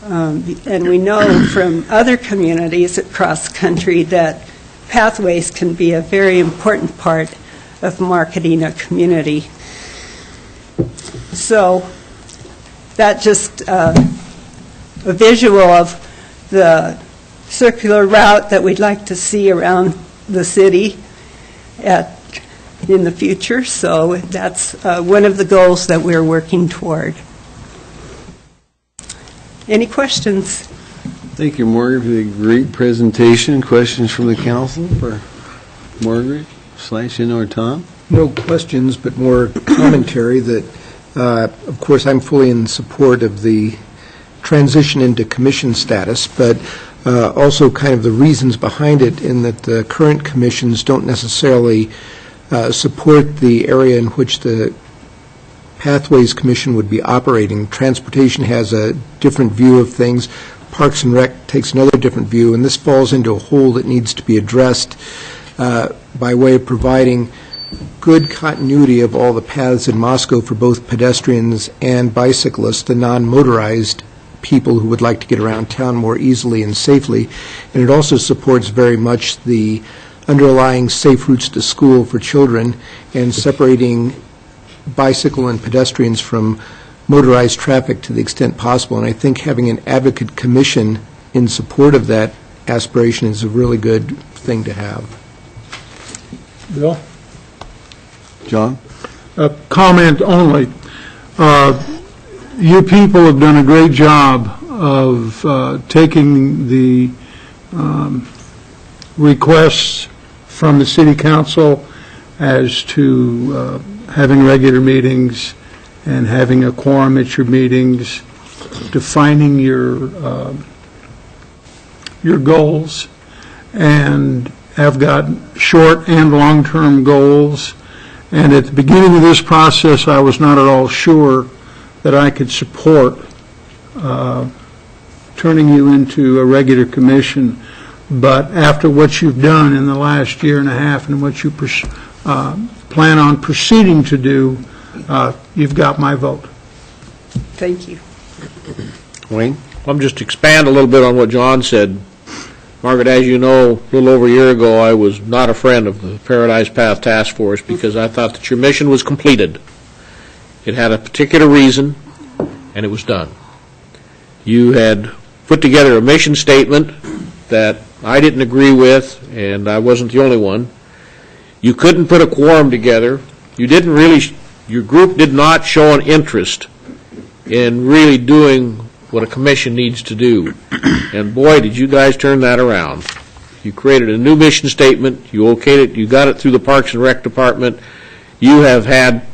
And we know from other communities across the country that pathways can be a very important part of marketing a community. So that just a visual of the circular route that we'd like to see around the city in the future. So that's one of the goals that we're working toward. Any questions? Thank you, Margaret, for the great presentation. Questions from the council for Margaret / Tom? No questions, but more commentary that, of course, I'm fully in support of the transition into commission status, but also kind of the reasons behind it, in that the current commissions don't necessarily support the area in which the Pathways Commission would be operating. Transportation has a different view of things. Parks and Rec takes another different view, and this falls into a hole that needs to be addressed by way of providing good continuity of all the paths in Moscow for both pedestrians and bicyclists, the non-motorized people who would like to get around town more easily and safely. And it also supports very much the underlying safe routes to school for children and separating bicycle and pedestrians from motorized traffic to the extent possible. And I think having an advocate commission in support of that aspiration is a really good thing to have. Bill? John? Comment only. You people have done a great job of taking the requests from the City Council as to having regular meetings and having a quorum at your meetings, defining your goals, and have got short and long-term goals. And at the beginning of this process, I was not at all sure that I could support turning you into a regular commission, but after what you've done in the last year and a half and what you plan on proceeding to do, you've got my vote. Thank you. Wayne? I'm just expand a little bit on what John said. Margaret, as you know, a little over a year ago, I was not a friend of the Paradise Path Task Force because I thought that your mission was completed. It had a particular reason, and it was done. You had put together a mission statement that I didn't agree with, and I wasn't the only one. You couldn't put a quorum together. You didn't really, your group did not show an interest in really doing what a commission needs to do. And boy, did you guys turn that around. You created a new mission statement, you okayed it, you got it through the Parks and Rec Department. You have had,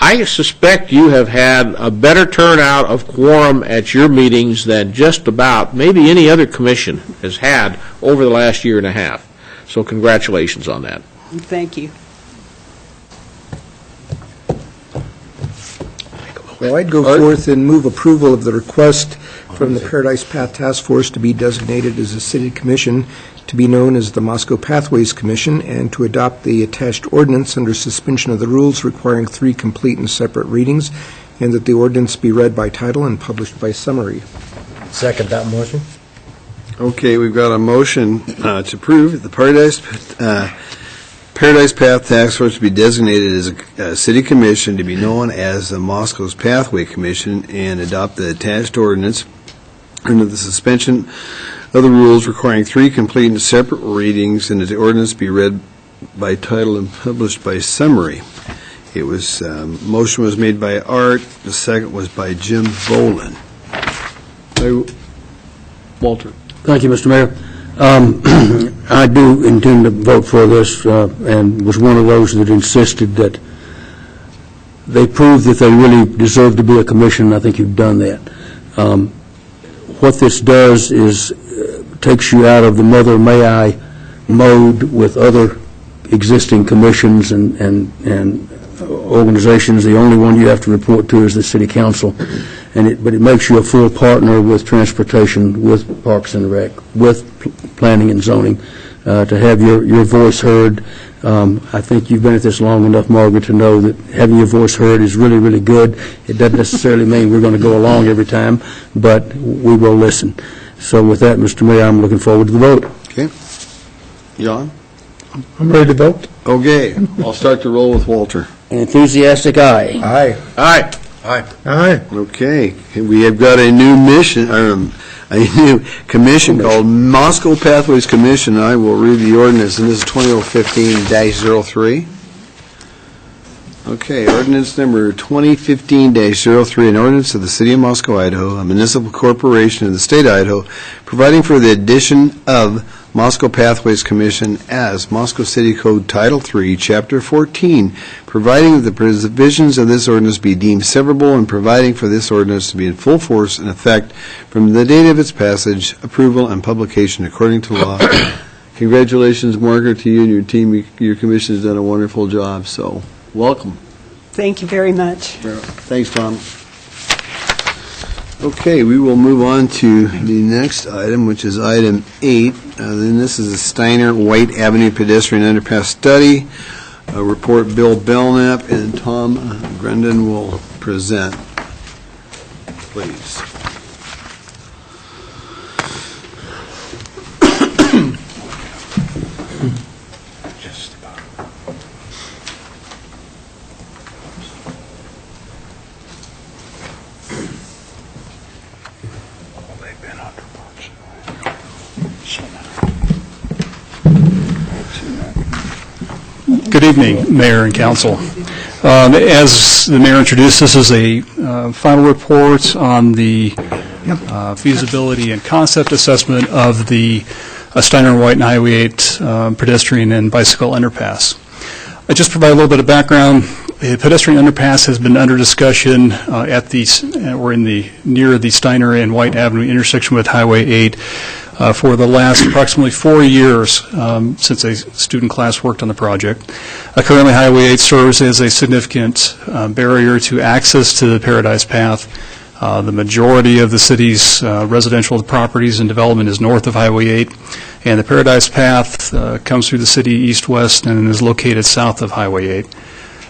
I suspect you have had a better turnout of quorum at your meetings than just about maybe any other commission has had over the last year and a half. So congratulations on that. Thank you. Well, I'd go forth and move approval of the request from the Paradise Path Task Force to be designated as a city commission, to be known as the Moscow Pathways Commission, and to adopt the attached ordinance under suspension of the rules requiring 3 complete and separate readings, and that the ordinance be read by title and published by summary. Second that motion. Okay, we've got a motion to approve the Paradise Path Task Force to be designated as a city commission, to be known as the Moscow's Pathway Commission, and adopt the attached ordinance under the suspension of the rules requiring 3 complete and separate readings, and that the ordinance be read by title and published by summary. It was, motion was made by Art, the second was by Jim Bolin. Walter. Thank you, Mr. Mayor. I do intend to vote for this, and was one of those that insisted that they prove that they really deserve to be a commission. I think you've done that. What this does is takes you out of the mother may I mode with other existing commissions and organizations. The only one you have to report to is the city council. But it makes you a full partner with transportation, with Parks and Rec, with planning and zoning, to have your voice heard. I think you've been at this long enough, Margaret, to know that having your voice heard is really, really good. It doesn't necessarily mean we're going to go along every time, but we will listen. So with that, Mr. Mayor, I'm looking forward to the vote. Okay. John? I'm ready to vote. Okay, I'll start the roll with Walter. An enthusiastic aye. Aye. Aye. Aye. Aye. Okay, we have got a new mission, a new commission called Moscow Pathways Commission. I will read the ordinance, and this is 2015-03. Okay, ordinance number 2015-03, an ordinance of the City of Moscow, Idaho, a municipal corporation of the state of Idaho, providing for the addition of Moscow Pathways Commission as Moscow City Code Title III, Chapter 14, providing that the provisions of this ordinance be deemed severable, and providing for this ordinance to be in full force and effect from the date of its passage, approval, and publication according to law. Congratulations, Margaret, to you and your team. Your commission has done a wonderful job, so welcome. Thank you very much. Thanks, Tom. Okay, we will move on to the next item, which is item 8. Then this is a Steiner White Avenue pedestrian underpass study. Report Bill Belknap, and Tom Grundon will present. Please. Good evening, Mayor and Council. As the Mayor introduced, this is a final report on the feasibility and concept assessment of the Steiner White and Highway 8 pedestrian and bicycle underpass. I just provide a little bit of background. The pedestrian underpass has been under discussion at the, or in the, near the Steiner and White Avenue intersection with Highway 8 for the last approximately 4 years since a student class worked on the project. Currently, Highway 8 serves as a significant barrier to access to the Paradise Path. The majority of the city's residential properties and development is north of Highway 8, and the Paradise Path comes through the city east-west and is located south of Highway 8.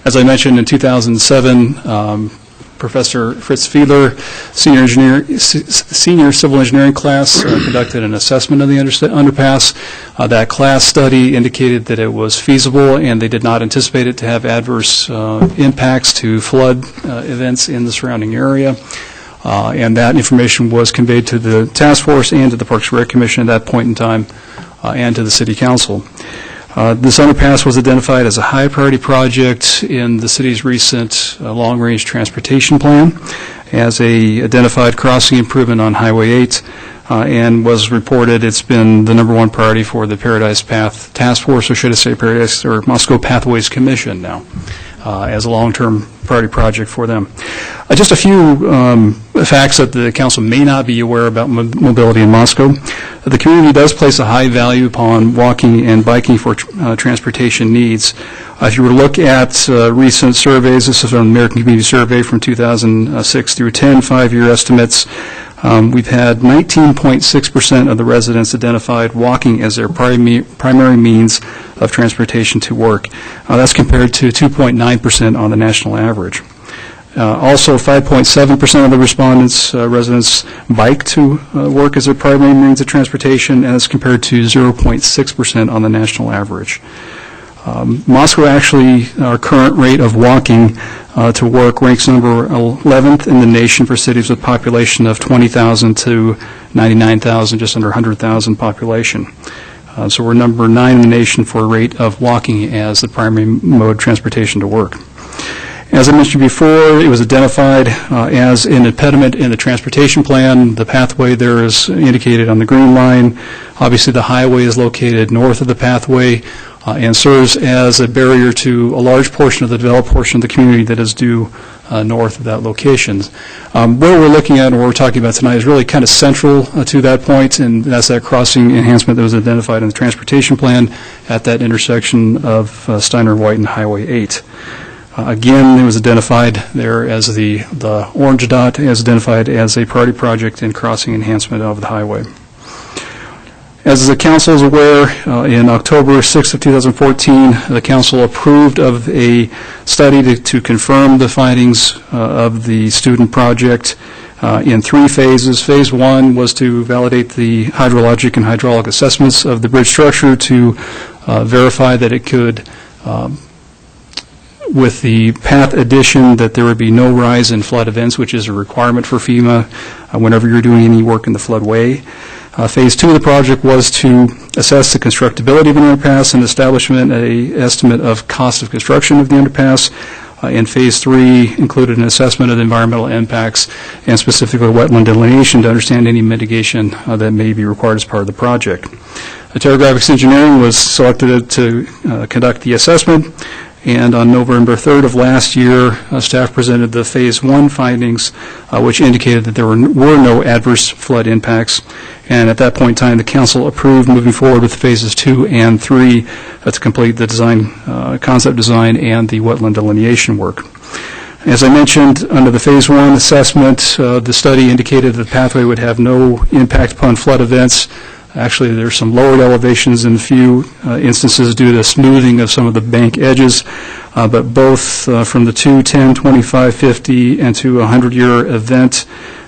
As I mentioned, in 2007, Professor Fritz Fiedler, senior civil engineering class, conducted an assessment of the underpass. That class study indicated that it was feasible, and they did not anticipate it to have adverse impacts to flood events in the surrounding area. And that information was conveyed to the task force and to the Parks and Rec Commission at that point in time, and to the City Council. This underpass was identified as a high-priority project in the city's recent long-range transportation plan as a identified crossing improvement on Highway 8, and was reported it's been the #1 priority for the Paradise Path Task Force, or should I say Paradise or Moscow Pathways Commission now, as a long-term priority project for them. Just a few facts that the council may not be aware about mobility in Moscow. The community does place a high value upon walking and biking for transportation needs. If you were to look at recent surveys, this is from the American Community Survey from 2006 through 10, 5-year estimates. We've had 19.6% of the residents identified walking as their primary means of transportation to work. That's compared to 2.9% on the national average. Also, 5.7% of the respondents, residents, bike to work as their primary means of transportation, and that's compared to 0.6% on the national average. Moscow actually, our current rate of walking to work ranks number 11th in the nation for cities with population of 20,000 to 99,000, just under 100,000 population. So we're number 9 in the nation for rate of walking as the primary mode of transportation to work. As I mentioned before, it was identified as an impediment in the transportation plan. The pathway there is indicated on the green line. Obviously, the highway is located north of the pathway and serves as a barrier to a large portion of the developed portion of the community that is due north of that location. What we're looking at and what we're talking about tonight is really kind of central to that point, and that's that crossing enhancement that was identified in the transportation plan at that intersection of Steiner White and Highway 8. Again, it was identified there as the orange dot as identified as a priority project in crossing enhancement of the highway. As the council is aware, in October 6th of 2014, the council approved of a study to confirm the findings of the student project in 3 phases. Phase 1 was to validate the hydrologic and hydraulic assessments of the bridge structure to verify that it could with the path addition that there would be no rise in flood events, which is a requirement for FEMA whenever you're doing any work in the floodway. Phase 2 of the project was to assess the constructability of an underpass and establishment an estimate of cost of construction of the underpass. And Phase 3 included an assessment of the environmental impacts and specifically wetland delineation to understand any mitigation that may be required as part of the project. Topographics Engineering was selected to conduct the assessment. And on November 3rd of last year, staff presented the Phase 1 findings, which indicated that there were no adverse flood impacts. And at that point in time, the council approved moving forward with Phases 2 and 3 to complete the design, concept design and the wetland delineation work. As I mentioned, under the Phase 1 assessment, the study indicated that the pathway would have no impact upon flood events. Actually, there's some lowered elevations in a few instances due to smoothing of some of the bank edges, but both from the 2, 10, 25, 50, and to 100-year event,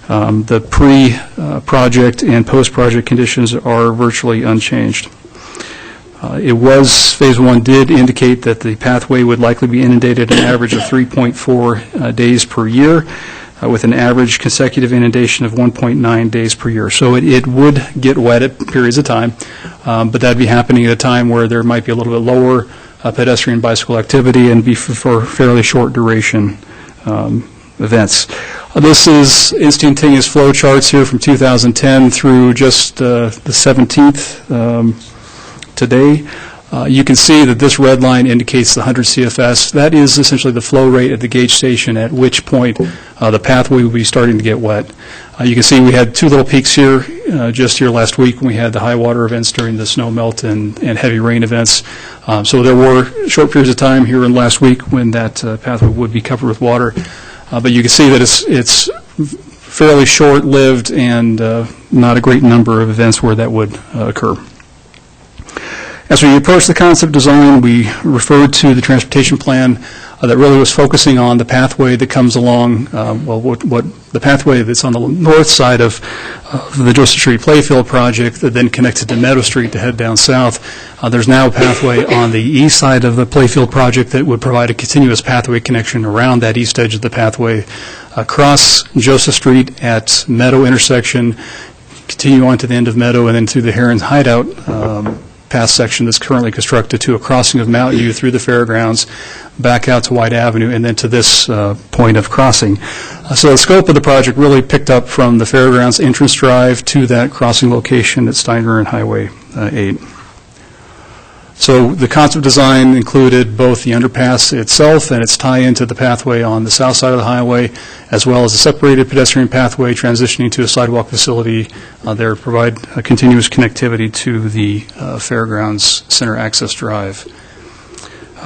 the pre-project and post-project conditions are virtually unchanged. Phase 1 did indicate that the pathway would likely be inundated an average of 3.4 days per year, with an average consecutive inundation of 1.9 days per year. So it would get wet at periods of time, but that would be happening at a time where there might be a little bit lower pedestrian bicycle activity and be for fairly short duration events. This is instantaneous flow charts here from 2010 through just the 17th today. You can see that this red line indicates the 100 CFS. That is essentially the flow rate at the gauge station at which point the pathway will be starting to get wet. You can see we had two little peaks here just here last week when we had the high water events during the snow melt and heavy rain events. So there were short periods of time here in last week when that pathway would be covered with water. But you can see that it's fairly short-lived and not a great number of events where that would occur. As we approached the concept design, we referred to the transportation plan that really was focusing on the pathway that comes along, what the pathway that's on the north side of the Joseph Street Playfield project that then connected to Meadow Street to head down south. There's now a pathway on the east side of the Playfield project that would provide a continuous pathway connection around that east edge of the pathway, across Joseph Street at Meadow intersection, continue on to the end of Meadow, and then through the Heron's Hideout path section that's currently constructed to a crossing of Mountain View through the fairgrounds, back out to White Avenue, and then to this point of crossing. So the scope of the project really picked up from the fairgrounds entrance drive to that crossing location at Steiner and Highway 8. So the concept design included both the underpass itself and its tie-in to the pathway on the south side of the highway, as well as a separated pedestrian pathway transitioning to a sidewalk facility there to provide a continuous connectivity to the fairgrounds center access drive.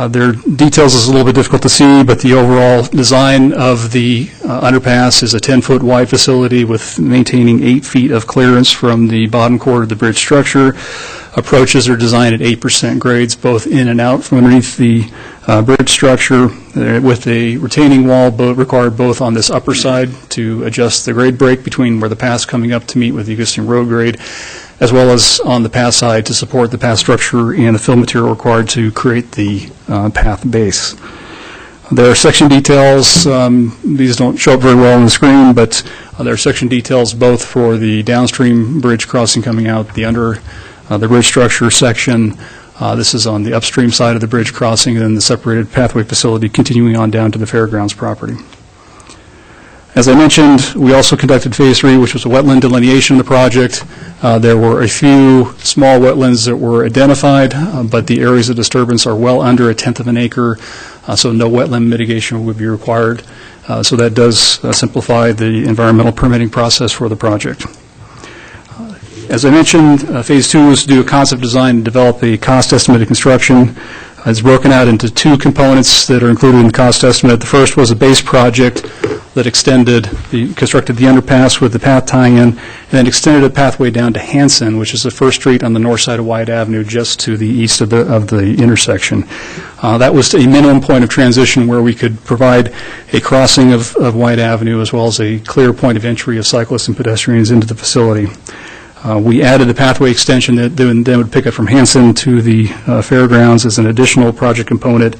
Their details is a little bit difficult to see, but the overall design of the underpass is a 10-foot wide facility with maintaining 8 feet of clearance from the bottom quarter of the bridge structure. Approaches are designed at 8% grades, both in and out from underneath the bridge structure, with a retaining wall required both on this upper side to adjust the grade break between where the path's coming up to meet with the existing road grade, as well as on the path side to support the path structure and the fill material required to create the path base. There are section details. These don't show up very well on the screen, but there are section details both for the downstream bridge crossing coming out, the bridge structure section. This is on the upstream side of the bridge crossing, and then the separated pathway facility continuing on down to the fairgrounds property. As I mentioned, we also conducted Phase 3, which was a wetland delineation of the project. There were a few small wetlands that were identified, but the areas of disturbance are well under 1/10 of an acre, so no wetland mitigation would be required. So that does simplify the environmental permitting process for the project. As I mentioned, Phase 2 was to do a concept design and develop a cost estimate of construction. It's broken out into two components that are included in the cost estimate. The first was a base project that constructed the underpass with the path tie-in, and then extended a pathway down to Hanson, which is the first street on the north side of White Avenue, just to the east of the intersection. That was a minimum point of transition where we could provide a crossing of White Avenue, as well as a clear point of entry of cyclists and pedestrians into the facility. We added the pathway extension that then would pick up from Hanson to the fairgrounds as an additional project component.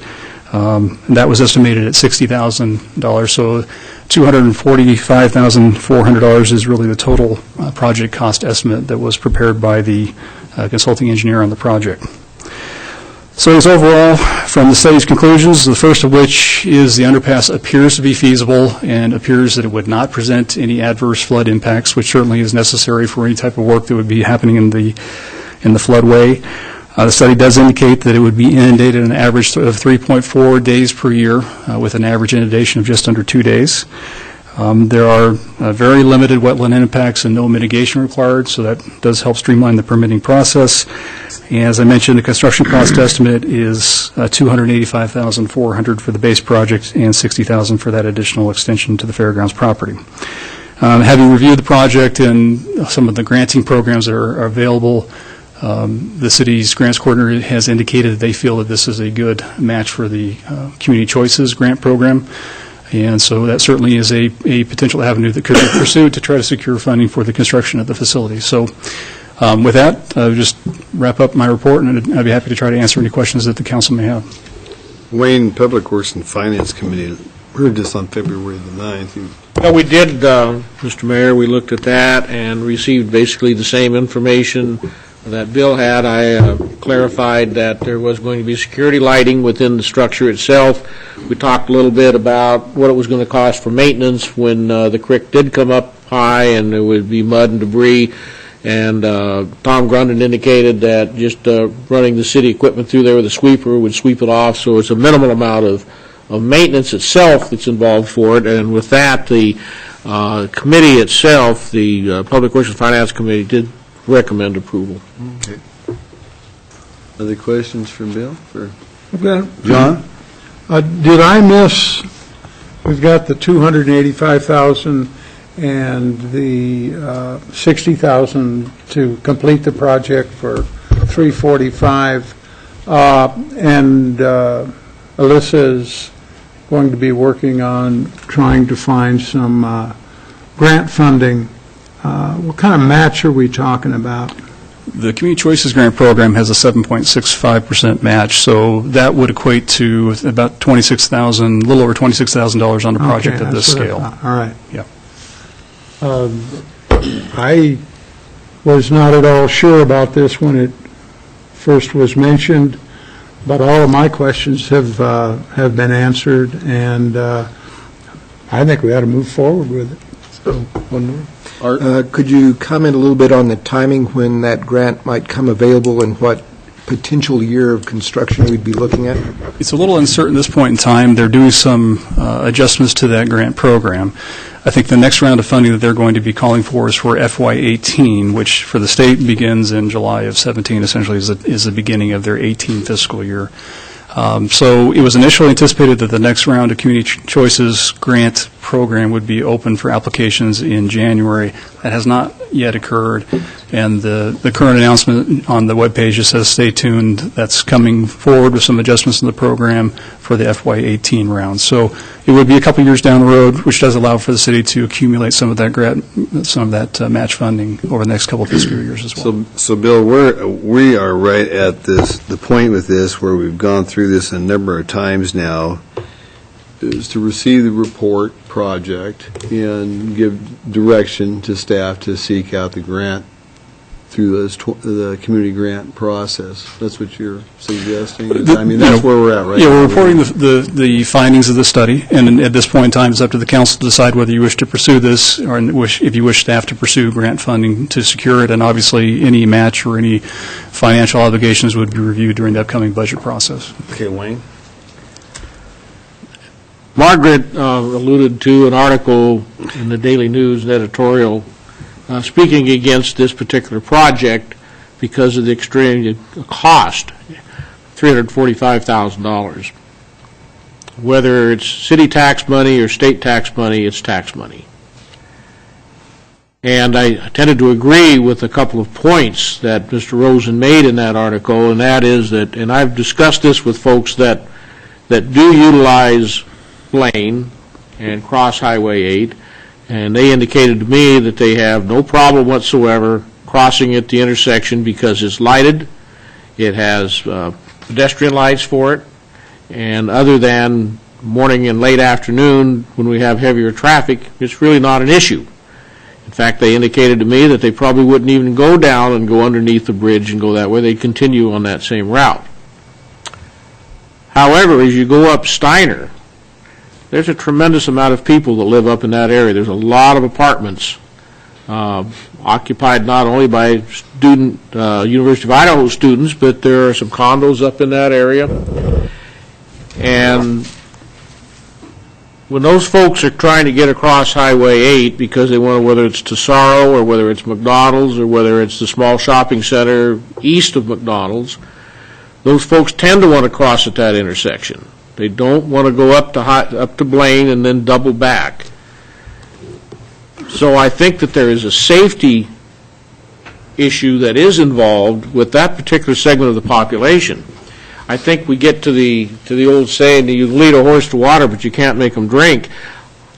And that was estimated at $60,000, so $245,400 is really the total project cost estimate that was prepared by the consulting engineer on the project. So as overall, from the study's conclusions, the first of which is the underpass appears to be feasible and appears that it would not present any adverse flood impacts, which certainly is necessary for any type of work that would be happening in the floodway. The study does indicate that it would be inundated an average of 3.4 days per year, with an average inundation of just under 2 days. There are very limited wetland impacts and no mitigation required, so that does help streamline the permitting process. As I mentioned, the construction cost estimate is $285,400 for the base project and $60,000 for that additional extension to the fairgrounds property. Having reviewed the project and some of the granting programs that are available, the city's grants coordinator has indicated that they feel that this is a good match for the Community Choices grant program. And so that certainly is a potential avenue that could be pursued to try to secure funding for the construction of the facility. So with that, I'll just wrap up my report, and I'd be happy to try to answer any questions that the council may have. Wayne, Public Works and Finance Committee heard this on February the 9th. Well, we did, Mr. Mayor. We looked at that and received basically the same information that Bill had. I clarified that there was going to be security lighting within the structure itself. We talked a little bit about what it was going to cost for maintenance when the creek did come up high and there would be mud and debris. And Tom Grundon indicated that just running the city equipment through there with a sweeper would sweep it off, so it's a minimal amount of maintenance itself that's involved for it. And with that, the Committee itself, the Public Works and Finance Committee, did recommend approval. Okay. Other questions for Bill? Okay. John? Did I miss, we've got the $285,000 and the 60,000 to complete the project for 345, and Alyssa is going to be working on trying to find some grant funding. What kind of match are we talking about? The Community Choices Grant Program has a 7.65% match, so that would equate to about $26,000, a little over $26,000 on a project of this scale. All right. Yeah. I was not at all sure about this when it first was mentioned, but all of my questions have been answered, and I think we ought to move forward with it. So, one more. Could you comment a little bit on the timing when that grant might come available and what potential year of construction we'd be looking at? It's a little uncertain at this point in time. They're doing some adjustments to that grant program. I think the next round of funding that they're going to be calling for is for FY18, which for the state begins in July of 17, essentially is the beginning of their 18 fiscal year. So it was initially anticipated that the next round of Community Choices grant program would be open for applications in January. That has not yet occurred, and the current announcement on the webpage just says stay tuned. That's coming forward with some adjustments in the program for the FY18 round. So it would be a couple years down the road, which does allow for the city to accumulate some of that match funding over the next couple of fiscal years as well. So Bill, we are right at the point with this where we've gone through this a number of times now, is to receive the report project and give direction to staff to seek out the grant through the community grant process. That's what you're suggesting? I mean, that's where we're at right now. Yeah, we're reporting the findings of the study, and at this point in time, it's up to the council to decide whether you wish to pursue this, or if you wish staff to pursue grant funding to secure it, and obviously any match or any financial obligations would be reviewed during the upcoming budget process. Okay, Wayne? Margaret alluded to an article in the Daily News, an editorial, speaking against this particular project because of the extreme cost, $345,000. Whether it's city tax money or state tax money, it's tax money. And I tended to agree with a couple of points that Mr. Rosen made in that article, and that is that, and I've discussed this with folks that do utilize Lane and Cross Highway 8, and they indicated to me that they have no problem whatsoever crossing at the intersection because it's lighted, it has pedestrian lights for it, and other than morning and late afternoon when we have heavier traffic, it's really not an issue. In fact, they indicated to me that they probably wouldn't even go down and go underneath the bridge and go that way. They'd continue on that same route. However, as you go up Steiner, there's a tremendous amount of people that live up in that area. There's a lot of apartments occupied not only by University of Idaho students, but there are some condos up in that area. And when those folks are trying to get across Highway 8 because they want to, whether it's Tesoro or whether it's McDonald's or whether it's the small shopping center east of McDonald's, those folks tend to want to cross at that intersection. They don't want to go up to Blaine and then double back. So I think that there is a safety issue that is involved with that particular segment of the population. I think we get to the old saying that you lead a horse to water, but you can't make them drink.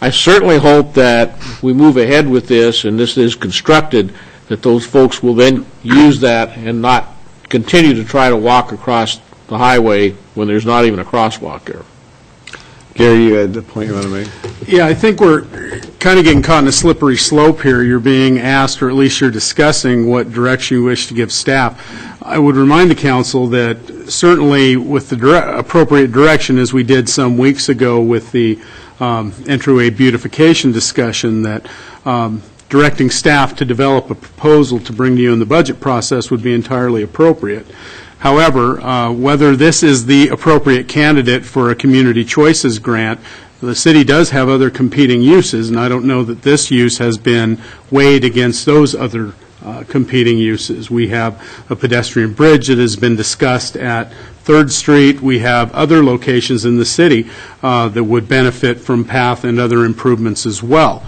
I certainly hope that we move ahead with this, and this is constructed, that those folks will then use that and not continue to try to walk across the highway when there's not even a crosswalk there. Gary, you had the point you want to make? Yeah, I think we're kind of getting caught in a slippery slope here. You're being asked, or at least you're discussing, what direction you wish to give staff. I would remind the council that certainly with the appropriate direction, as we did some weeks ago with the entryway beautification discussion, that directing staff to develop a proposal to bring to you in the budget process would be entirely appropriate. However, whether this is the appropriate candidate for a Community Choices grant The city does have other competing uses, and I don't know that this use has been weighed against those other competing uses. We have a pedestrian bridge that has been discussed at 3rd Street. We have other locations in the city that would benefit from path and other improvements as well.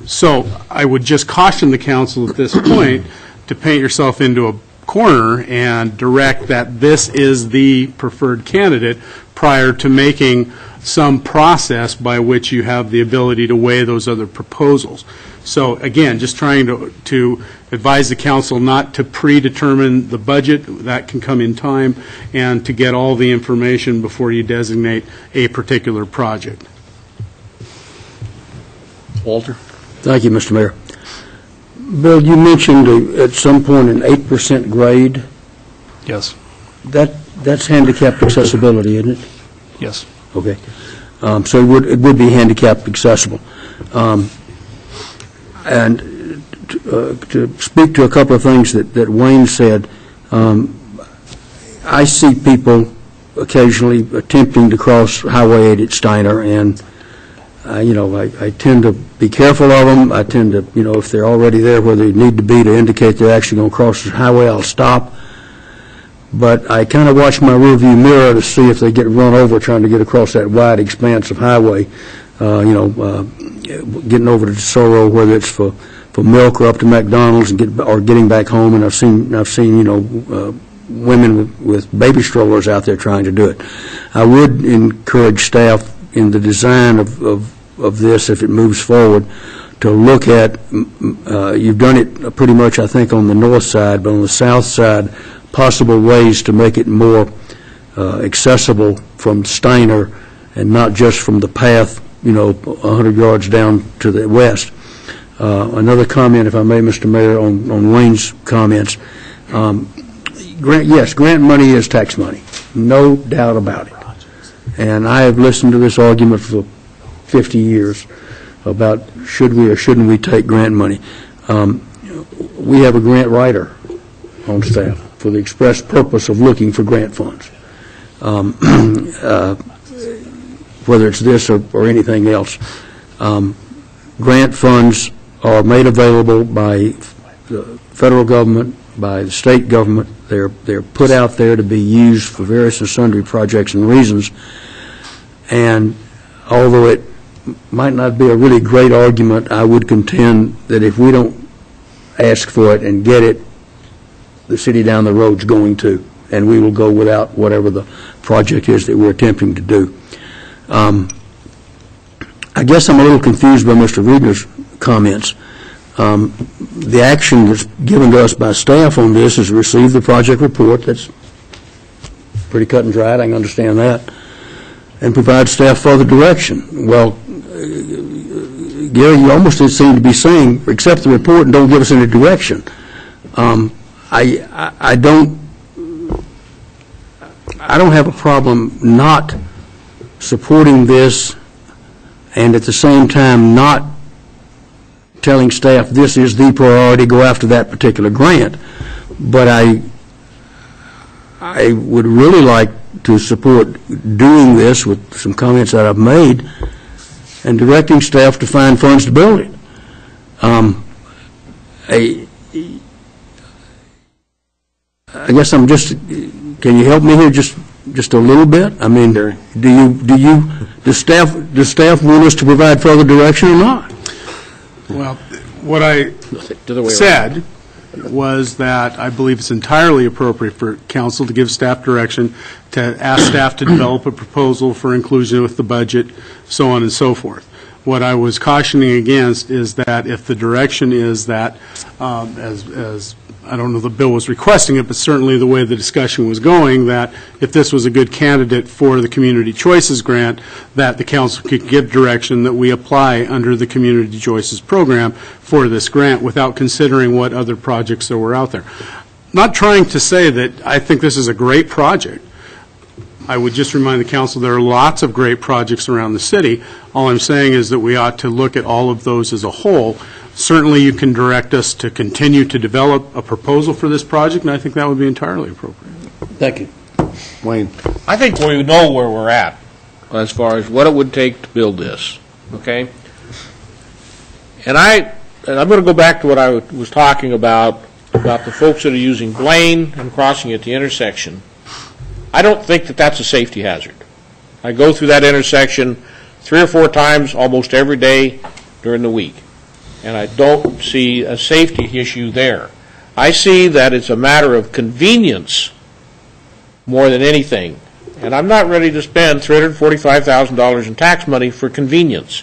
So I would just caution the council at this point to paint yourself into a corner and direct that this is the preferred candidate prior to making some process by which you have the ability to weigh those other proposals. So again, just trying to advise the council not to predetermine the budget, that can come in time, and to get all the information before you designate a particular project. Walter? Thank you, Mr. Mayor. Bill, you mentioned at some point an 8% grade. Yes. That's handicapped accessibility, isn't it? Yes. Okay. So it would be handicapped accessible. And to speak to a couple of things that Wayne said, I see people occasionally attempting to cross Highway 8 at Steiner, and I tend to be careful of them. I tend to, if they're already there where they need to be to indicate they're actually going to cross the highway, I'll stop. But I kind of watch my rearview mirror to see if they get run over trying to get across that wide expanse of highway, getting over to DeSoro, whether it's for milk or up to McDonald's or getting back home. And I've seen women with baby strollers out there trying to do it. I would encourage staff in the design of this, if it moves forward, to look at, you've done it pretty much, I think, on the north side, but on the south side, possible ways to make it more accessible from Steiner and not just from the path, 100 yards down to the west. Another comment, if I may, Mr. Mayor, on Wayne's comments. Grant money is tax money, no doubt about it. And I have listened to this argument for 50 years about should we or shouldn't we take grant money. We have a grant writer on staff for the express purpose of looking for grant funds, whether it's this or anything else. Grant funds are made available by the federal government, by the state government. They're put out there to be used for various and sundry projects and reasons. And although it might not be a really great argument, I would contend that if we don't ask for it and get it, the city down the road's going to, and we will go without whatever the project is that we're attempting to do. I guess I'm a little confused by Mr. Wiedner's comments. The action that's given to us by staff on this is receive the project report. That's pretty cut and dried. I can understand that. And provide staff further direction. Well, Gary, you almost seem to be saying, accept the report and don't give us any direction. I don't have a problem not supporting this and at the same time not telling staff this is the priority, go after that particular grant. But I would really like to support doing this with some comments that I've made and directing staff to find funds to build it. I guess I'm just, can you help me here just a little bit? I mean, does staff want us to provide further direction or not? Well, what I said was that I believe it's entirely appropriate for council to give staff direction, to ask staff to develop a proposal for inclusion with the budget, so on and so forth. What I was cautioning against is that if the direction is that, as I don't know the bill was requesting it, but certainly the way the discussion was going, that if this was a good candidate for the Community Choices Grant, that the council could give direction that we apply under the Community Choices Program for this grant without considering what other projects there were out there. Not trying to say that I think this is a great project. I would just remind the council there are lots of great projects around the city. All I'm saying is that we ought to look at all of those as a whole. Certainly you can direct us to continue to develop a proposal for this project, and I think that would be entirely appropriate. Thank you. Wayne. I think we know where we're at. as far as what it would take to build this, okay? And I'm going to go back to what I was talking about the folks that are using Blaine and crossing at the intersection. I don't think that that's a safety hazard. I go through that intersection 3 or 4 times almost every day during the week, and I don't see a safety issue there. I see that it's a matter of convenience more than anything, and I'm not ready to spend $345,000 in tax money for convenience.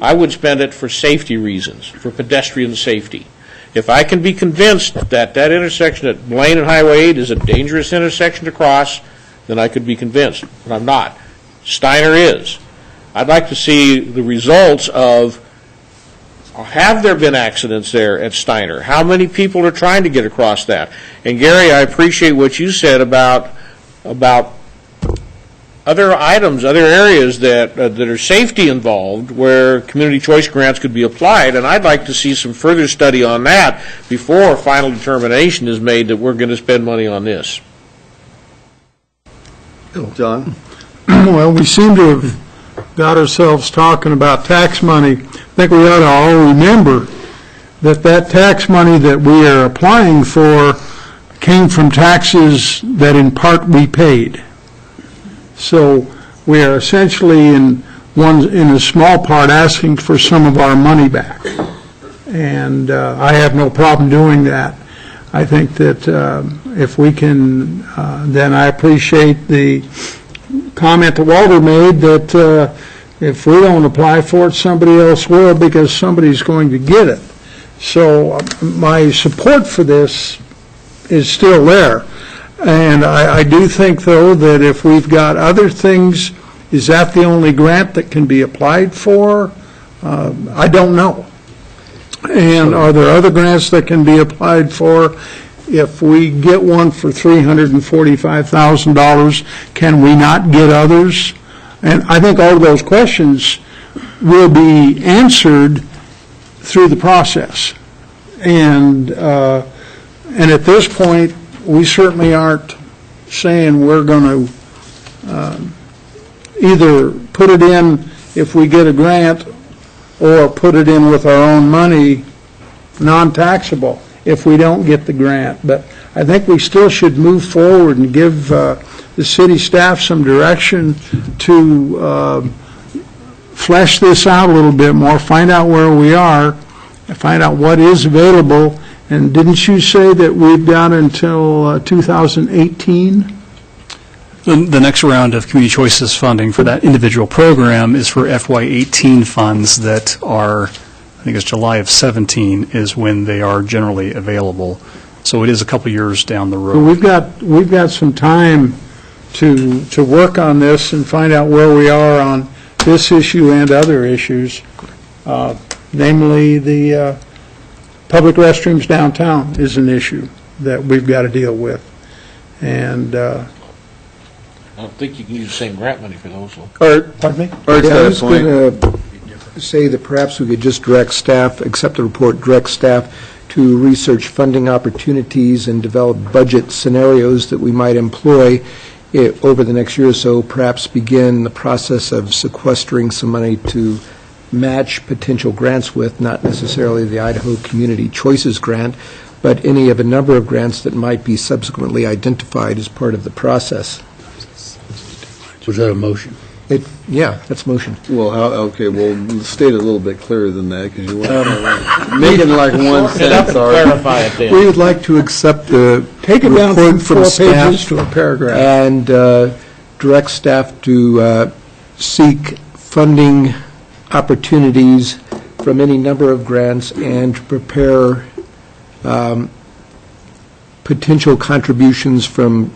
I would spend it for safety reasons, for pedestrian safety. If I can be convinced that that intersection at Blaine and Highway 8 is a dangerous intersection to cross, then I could be convinced, but I'm not. Steiner is. I'd like to see the results of, have there been accidents there at Steiner? How many people are trying to get across that? And Gary, I appreciate what you said about other items, other areas that are safety involved where community choice grants could be applied, and I'd like to see some further study on that before final determination is made that we're going to spend money on this. John? Well, we seem to have got ourselves talking about tax money. I think we ought to all remember that that tax money that we are applying for came from taxes that in part we paid. So we are essentially in a small part asking for some of our money back. And I have no problem doing that. I think that if we can, then I appreciate the comment that Walter made that if we don't apply for it, somebody else will because somebody's going to get it. So my support for this is still there. And I do think, though, that if we've got other things, is that the only grant that can be applied for? I don't know. And are there other grants that can be applied for? If we get one for $345,000, can we not get others? And I think all of those questions will be answered through the process. And at this point, we certainly aren't saying we're going to either put it in if we get a grant or put it in with our own money, non-taxable, if we don't get the grant. But I think we still should move forward and give the city staff some direction to flesh this out a little bit more, find out where we are, find out what is available. And didn't you say that we've got until 2018? The next round of Community Choices funding for that individual program is for FY18 funds that are, I think it's July of 17 is when they are generally available. So it is a couple years down the road. So we've got some time to work on this and find out where we are on this issue and other issues, namely the public restrooms downtown is an issue that we've got to deal with. And I don't think you can use the same grant money for those. pardon me? I was going to say that perhaps we could just direct staff, accept the report, direct staff to research funding opportunities and develop budget scenarios that we might employ over the next year or so, perhaps begin the process of sequestering some money to match potential grants with, not necessarily the Idaho Community Choices Grant, but any of a number of grants that might be subsequently identified as part of the process. Was that a motion? Yeah, that's motion. Well, okay, well, state it a little bit clearer than that, because you want to make it like one sentence. Clarify it then. We would like to accept the Take it down from report from 4 staff pages to a paragraph. and direct staff to seek funding opportunities from any number of grants and to prepare potential contributions from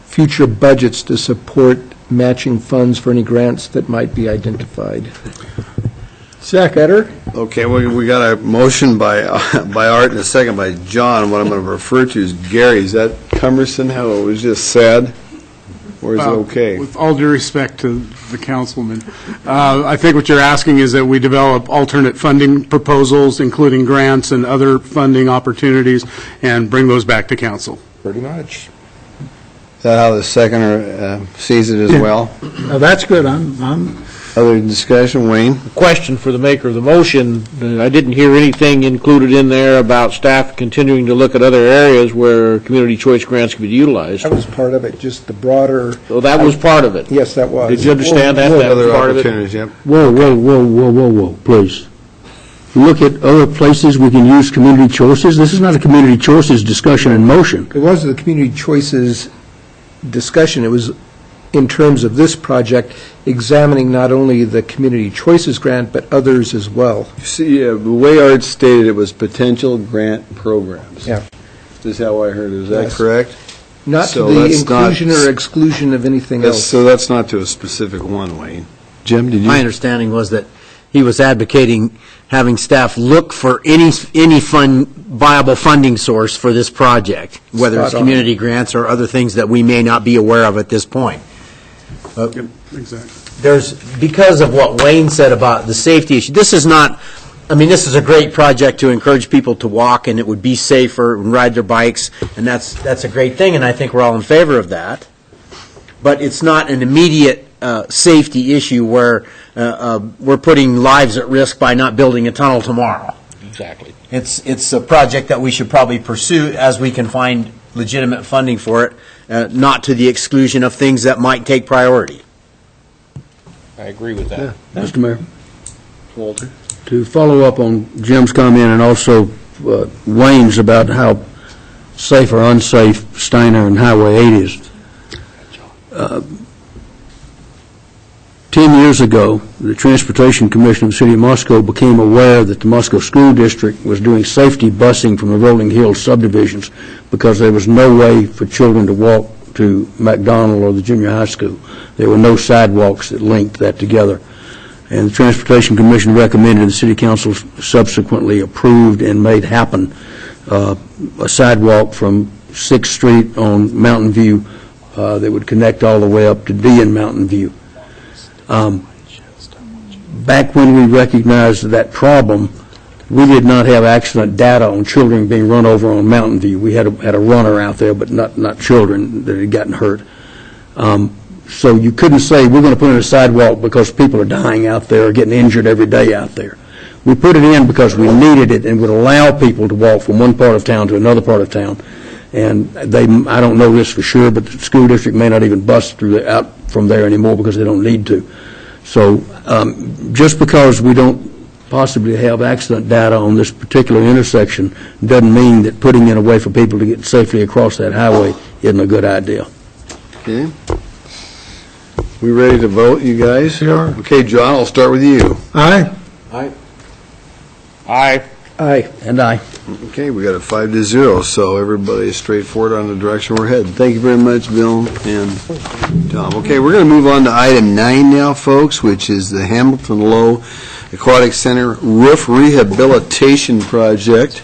future budgets to support matching funds for any grants that might be identified. Seconder? Okay, we got a motion by Art and a second by John. What I'm going to refer to is Gary. Is that cumbersome, how it was just said? Or is it okay? With all due respect to the councilman, I think what you're asking is that we develop alternate funding proposals, including grants and other funding opportunities, and bring those back to council. Pretty much. that how the seconder sees it as Yeah. well? Now, that's good. I'm Other discussion, Wayne? Question for the maker of the motion. I didn't hear anything included in there about staff continuing to look at other areas where community choice grants could be utilized. That was part of it, just the broader. So that was part of it. Yes, that was. Did you understand that? That was Other part of it? opportunities, yep. Whoa, please. Look at other places we can use community choices. This is not a community choices discussion in motion. It was the community choices discussion. It was in terms of this project, examining not only the community choices grant, but others as well. See, the way Art stated, it was potential grant programs. Yeah. This is how I heard it. Is that Yes. correct? Not So to the that's not- inclusion or exclusion of anything else. So that's not to a specific one, Wayne. Jim, did you? My understanding was that he was advocating having staff look for any viable funding source for this project, whether it's Spot on. community grants or other things that we may not be aware of at this point. Exactly. Because of what Wayne said about the safety issue, this is not, this is a great project to encourage people to walk, and it would be safer and ride their bikes, and that's a great thing, and I think we're all in favor of that. But it's not an immediate safety issue where we're putting lives at risk by not building a tunnel tomorrow. Exactly. It's a project that we should probably pursue as we can find legitimate funding for it, not to the exclusion of things that might take priority. I agree with that. Mr. Mayor, Walter? to follow up on Jim's comment and also Wayne's about how safe or unsafe Steiner and Highway 8 is. 10 years ago, the Transportation Commission of the City of Moscow became aware that the Moscow School District was doing safety busing from the Rolling Hills subdivisions because there was no way for children to walk to McDonald or the junior high school. There were no sidewalks that linked that together. And the Transportation Commission recommended, the City Council subsequently approved and made happen a sidewalk from 6th Street on Mountain View that would connect all the way up to D in Mountain View. Back when we recognized that problem, we did not have accident data on children being run over on Mountain View. We had a runner out there, but not children that had gotten hurt. So you couldn't say, we're going to put in a sidewalk because people are dying out there or getting injured every day out there. We put it in because we needed it and would allow people to walk from one part of town to another part of town. And I don't know this for sure, but the school district may not even bus out from there anymore because they don't need to. So just because we don't possibly have accident data on this particular intersection doesn't mean that putting in a way for people to get safely across that highway isn't a good idea. Okay. We ready to vote, you guys? Sure. Okay, John, I'll start with you. Aye. Aye. Aye. Aye. And I. Okay, we got a 5-0, so everybody is straightforward on the direction we're headed. Thank you very much, Bill and Tom. Okay, we're going to move on to item 9 now, folks, which is the Hamilton Low Aquatic Center Roof Rehabilitation Project.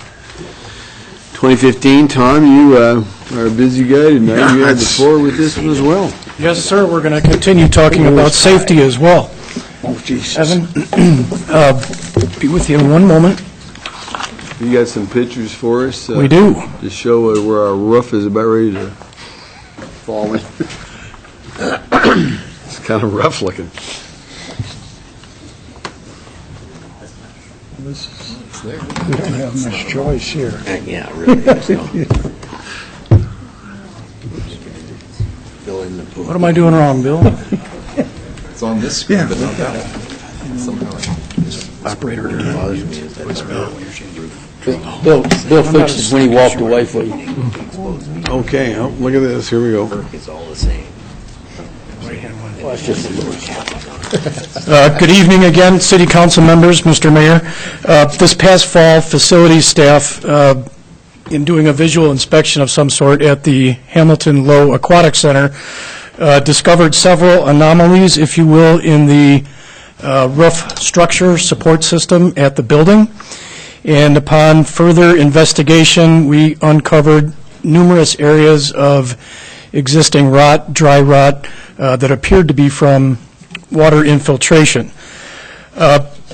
2015, Tom, you are a busy guy tonight. You had the floor with this one as well. Yes, sir, we're going to continue talking about safety as well. Oh, Jesus. Evan, be with you in one moment. You got some pictures for us? We do. To show where our roof is about ready to fall in. It's kind of rough looking. We don't have much choice here. Yeah, really. What am I doing wrong, Bill? It's on this screen, but not that one. Somehow. Operator. Bill fixed it when he walked away from you. Okay, look at this. Here we go. It's all the same. Good evening again, City Council members, Mr. Mayor. This past fall, facilities staff, in doing a visual inspection of some sort at the Hamilton Low Aquatic Center, discovered several anomalies, if you will, in the roof structure support system at the building. And upon further investigation, we uncovered numerous areas of existing rot, dry rot, that appeared to be from water infiltration.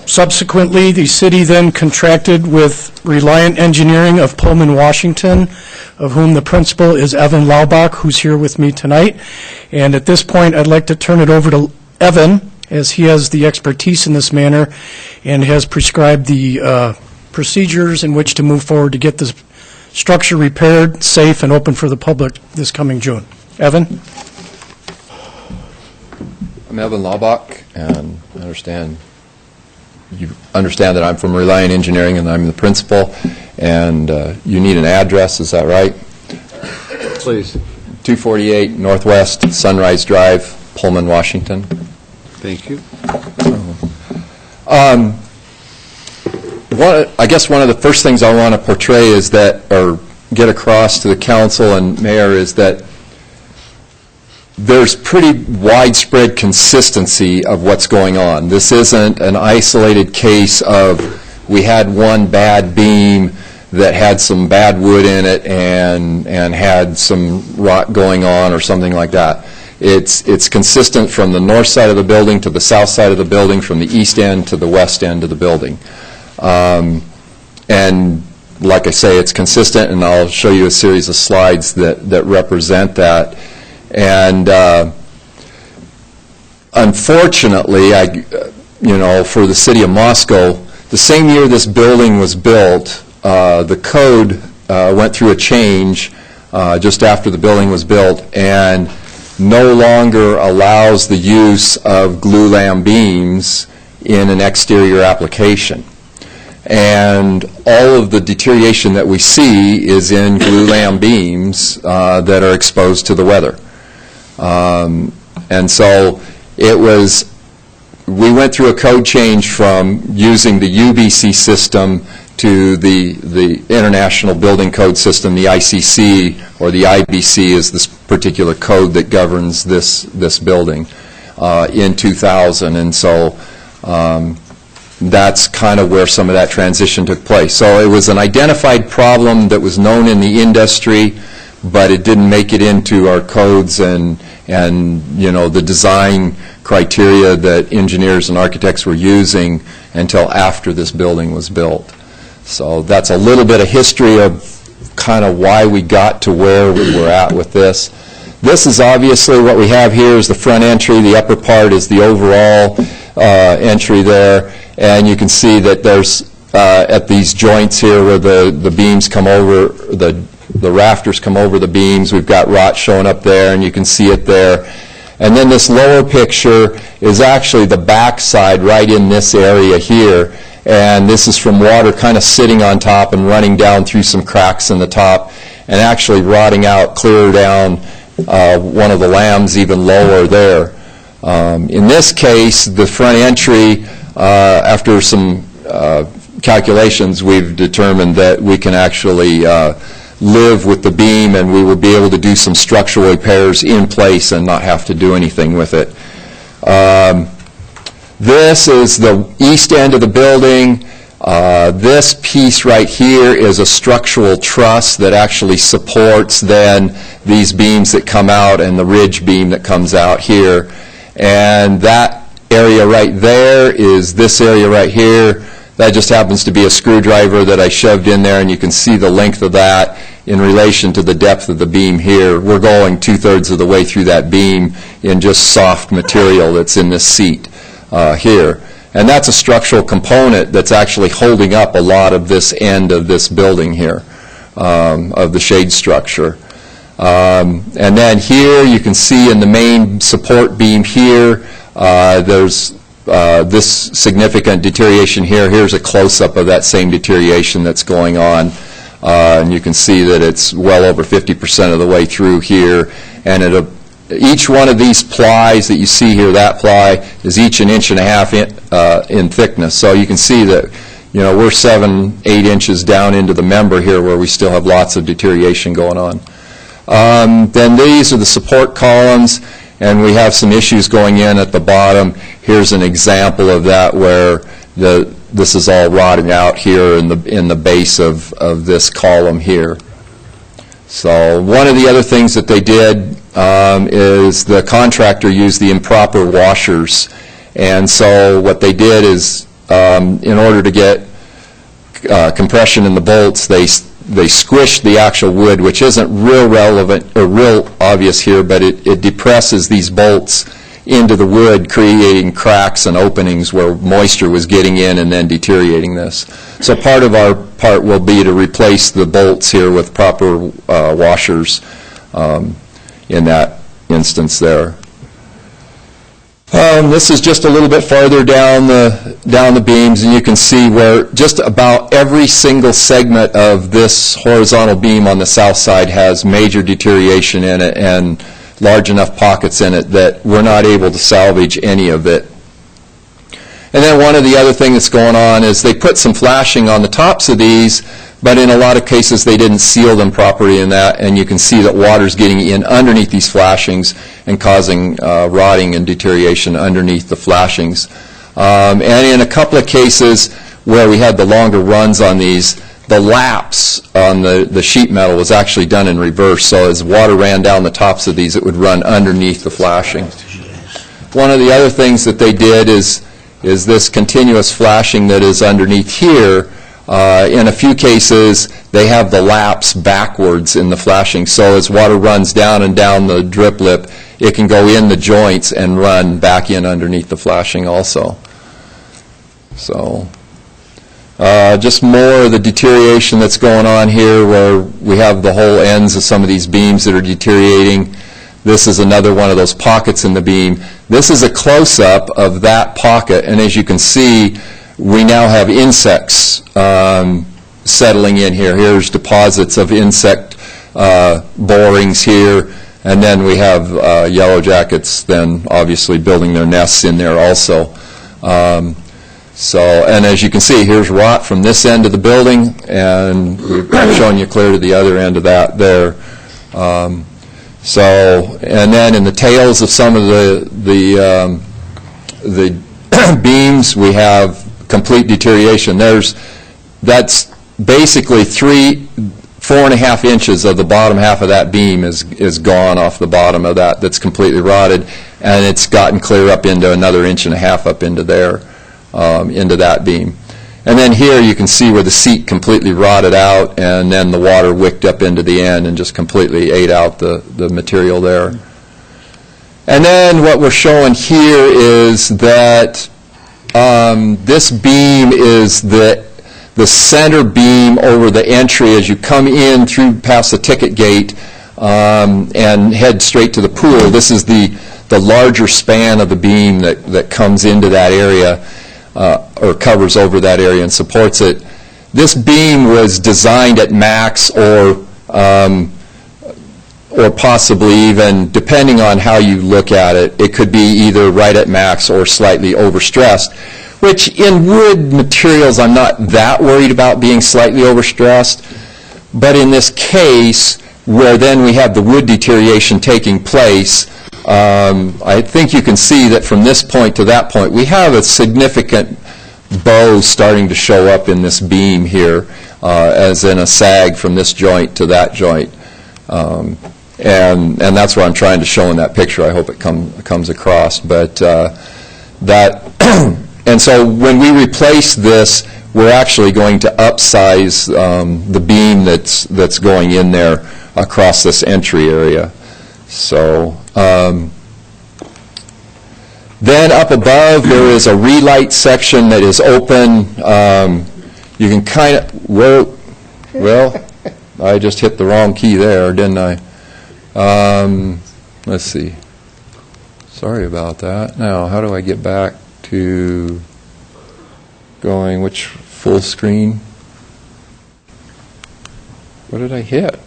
Subsequently, the city then contracted with Reliant Engineering of Pullman, Washington, of whom the principal is Evan Laubach, who's here with me tonight. And at this point, I'd like to turn it over to Evan, as he has the expertise in this manner and has prescribed the procedures in which to move forward to get this structure repaired, safe, and open for the public this coming June. Evan? I'm Evan Laubach, and I understand you understand that I'm from Reliant Engineering, and I'm the principal, and you need an address, is that right? Please. 248 Northwest Sunrise Drive, Pullman, Washington. Thank you. I guess one of the first things I want to portray is that, or get across to the council and mayor, is that there's pretty widespread consistency of what's going on. This isn't an isolated case of we had one bad beam that had some bad wood in it and had some rot going on or something like that. It's consistent from the north side of the building to the south side of the building, from the east end to the west end of the building. And like I say, it's consistent, and I'll show you a series of slides that represent that. And unfortunately, for the city of Moscow, the same year this building was built, the code went through a change just after the building was built, and no longer allows the use of glulam beams in an exterior application. And all of the deterioration that we see is in glulam beams that are exposed to the weather. And so we went through a code change from using the UBC system to the International Building Code System, the ICC, or the IBC is this particular code that governs this building, in 2000. And so that's kind of where some of that transition took place. So it was an identified problem that was known in the industry, but it didn't make it into our codes and the design criteria that engineers and architects were using until after this building was built. So that's a little bit of history of kind of why we got to where we're at with this. This is obviously what we have here is the front entry. The upper part is the overall entry there, and you can see that there's at these joints here where the beams come over, the rafters come over the beams. We've got rot showing up there, and you can see it there. And then this lower picture is actually the back side right in this area here. And this is from water kind of sitting on top and running down through some cracks in the top and actually rotting out clear down one of the lambs even lower there. In this case, the front entry, after some calculations, we've determined that we can actually live with the beam, and we will be able to do some structural repairs in place and not have to do anything with it. This is the east end of the building. This piece right here is a structural truss that actually supports then these beams that come out and the ridge beam that comes out here. And that area right there is this area right here. That just happens to be a screwdriver that I shoved in there, and you can see the length of that in relation to the depth of the beam here. We're going 2/3 of the way through that beam in just soft material that's in this seat here. And that's a structural component that's actually holding up a lot of this end of this building here, of the shade structure. And then here you can see in the main support beam here, there's this significant deterioration here. Here's a close-up of that same deterioration that's going on. And you can see that it's well over 50% of the way through here. And each one of these plies that you see here, that ply, is each 1.5 inches in thickness. So you can see that we're 7-8 inches down into the member here where we still have lots of deterioration going on. Then these are the support columns, and we have some issues going in at the bottom. Here's an example of that where this is all rotting out here in the base of this column here. So one of the other things that they did is the contractor used the improper washers. And so what they did is in order to get compression in the bolts, they squish the actual wood, which isn't real relevant or real obvious here, but it depresses these bolts into the wood, creating cracks and openings where moisture was getting in and then deteriorating this. So part of our part will be to replace the bolts here with proper washers in that instance there. This is just a little bit farther down the beams, and you can see where just about every single segment of this horizontal beam on the south side has major deterioration in it and large enough pockets in it that we're not able to salvage any of it. And then one of the other things that's going on is they put some flashing on the tops of these, but in a lot of cases they didn't seal them properly in that, and you can see that water's getting in underneath these flashings and causing rotting and deterioration underneath the flashings. And in a couple of cases where we had the longer runs on these, the lapse on the sheet metal was actually done in reverse, so as water ran down the tops of these, it would run underneath the flashing. One of the other things that they did is this continuous flashing that is underneath here. In a few cases, they have the lapse backwards in the flashing, so as water runs down and down the drip lip, it can go in the joints and run back in underneath the flashing also. So just more of the deterioration that's going on here, where we have the whole ends of some of these beams that are deteriorating. This is another one of those pockets in the beam. This is a close-up of that pocket, and as you can see, we now have insects settling in here. Here's deposits of insect borings here, and then we have yellow jackets then obviously building their nests in there also. And as you can see, here's rot from this end of the building, and I'm showing you clear to the other end of that there. And then in the tails of some of the beams, we have complete deterioration. That's basically 4.5 inches of the bottom half of that beam is gone off the bottom of that. That's completely rotted, and it's gotten clear up into another 1.5 inches up into there, into that beam. And then here you can see where the seat completely rotted out, and then the water wicked up into the end and just completely ate out the material there. And then what we're showing here is that this beam is the center beam over the entry as you come in through past the ticket gate and head straight to the pool. This is the larger span of the beam that comes into that area or covers over that area and supports it. This beam was designed at max or possibly even, depending on how you look at it, it could be either right at max or slightly overstressed, which in wood materials I'm not that worried about being slightly overstressed. But in this case, where then we have the wood deterioration taking place, I think you can see that from this point to that point, we have a significant bow starting to show up in this beam here, as in a sag from this joint to that joint. And that's what I'm trying to show in that picture. I hope it comes across. But and so when we replace this, we're actually going to upsize the beam that's going in there across this entry area. So then up above there is a relight section that is open. You can kind of, well, I just hit the wrong key there, didn't I? Let's see. Sorry about that. Now, how do I get back to going, which full screen? What did I hit?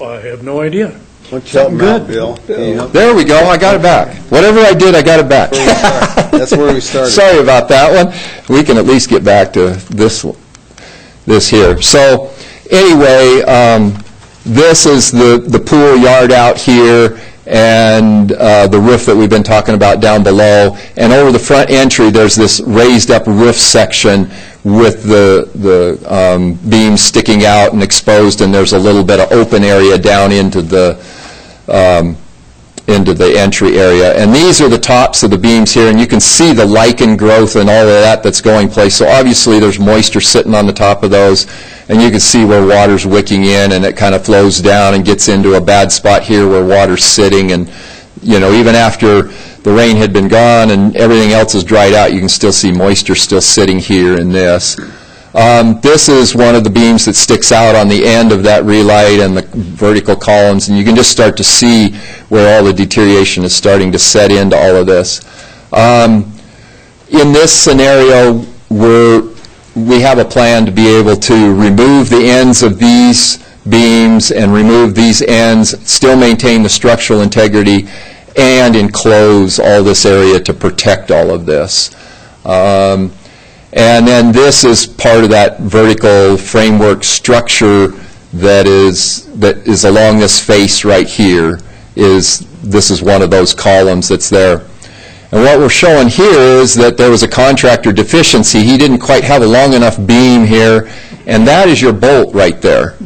I have no idea. Good. Bill. There we go. I got it back. Whatever I did, I got it back. That's where we started. Sorry about that one. We can at least get back to this here. So anyway, this is the pool yard out here, and the roof that we've been talking about down below. And over the front entry, there's this raised up roof section with the beams sticking out and exposed, and there's a little bit of open area down into the into the entry area. And these are the tops of the beams here, and you can see the lichen growth and all of that that's going place. So obviously there's moisture sitting on the top of those, and you can see where water's wicking in, and it kind of flows down and gets into a bad spot here where water's sitting. And, you know, even after the rain had been gone and everything else is dried out, you can still see moisture still sitting here in this. This is one of the beams that sticks out on the end of that relight and the vertical columns, and you can just start to see where all the deterioration is starting to set into all of this. In this scenario, we have a plan to be able to remove the ends of these beams and remove these ends, still maintain the structural integrity, and enclose all this area to protect all of this. And then this is part of that vertical framework structure that is along this face right here. This is one of those columns that's there. And what we're showing here is that there was a contractor deficiency. He didn't quite have a long enough beam here, and that is your bolt right there,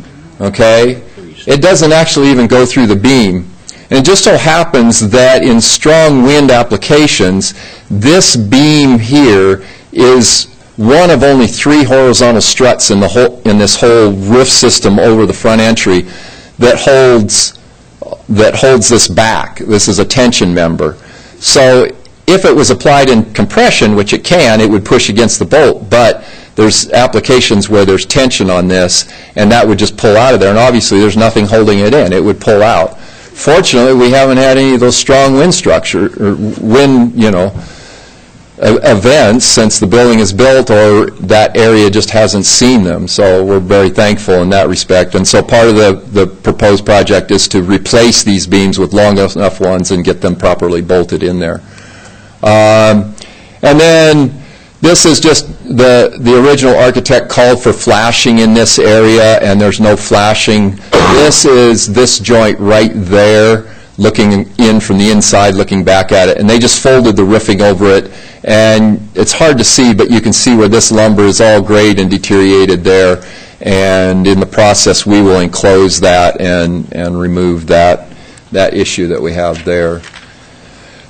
okay? It doesn't actually even go through the beam. And it just so happens that in strong wind applications, this beam here is one of only 3 horizontal struts in this whole roof system over the front entry that holds this back. This is a tension member. So if it was applied in compression, which it can, it would push against the bolt, but there's applications where there's tension on this, and that would just pull out of there, and obviously there's nothing holding it in. It would pull out. Fortunately, we haven't had any of those strong wind events since the building is built, or that area just hasn't seen them. So we're very thankful in that respect. And so part of the proposed project is to replace these beams with long enough ones and get them properly bolted in there. And then this is just the original architect called for flashing in this area, and there's no flashing. This is this joint right there, looking in from the inside, looking back at it, and they just folded the roofing over it, and it's hard to see, but you can see where this lumber is all grayed and deteriorated there, and in the process we will enclose that and remove that issue that we have there.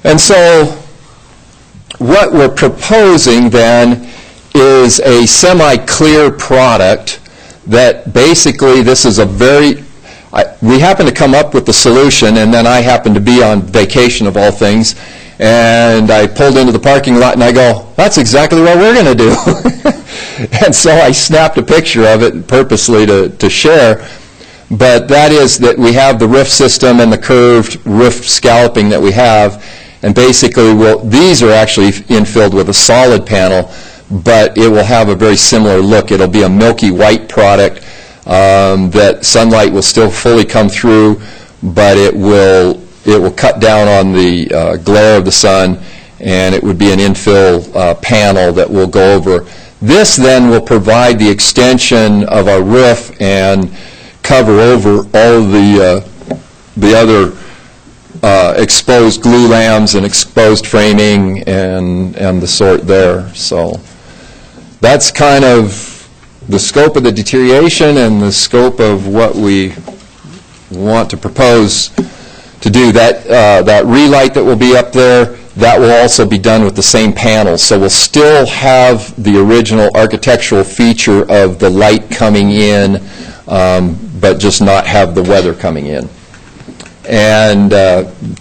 And so what we're proposing then is a semi-clear product that basically this is a we happen to come up with the solution, and then I happen to be on vacation of all things, and I pulled into the parking lot and I go, that's exactly what we're going to do. And so I snapped a picture of it purposely to share, but that is that we have the roof system and the curved roof scalloping that we have, and basically these are actually infilled with a solid panel, but it will have a very similar look. It'll be a milky white product that sunlight will still fully come through, but it will cut down on the glare of the sun, and it would be an infill panel that will go over. This then will provide the extension of our roof and cover over all the other exposed glue lams and exposed framing and the sort there. So that's kind of the scope of the deterioration and the scope of what we want to propose to do. That relight that will be up there, that will also be done with the same panels. So we'll still have the original architectural feature of the light coming in, but just not have the weather coming in. And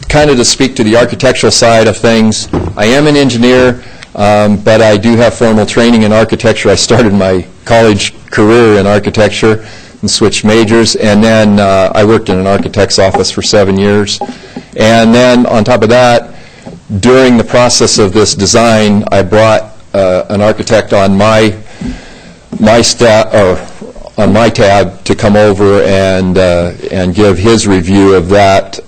kind of to speak to the architectural side of things, I am an engineer, but I do have formal training in architecture. I started my college career in architecture and switched majors, and then I worked in an architect's office for 7 years. And then on top of that, during the process of this design, I brought an architect on my tab to come over and give his review of that.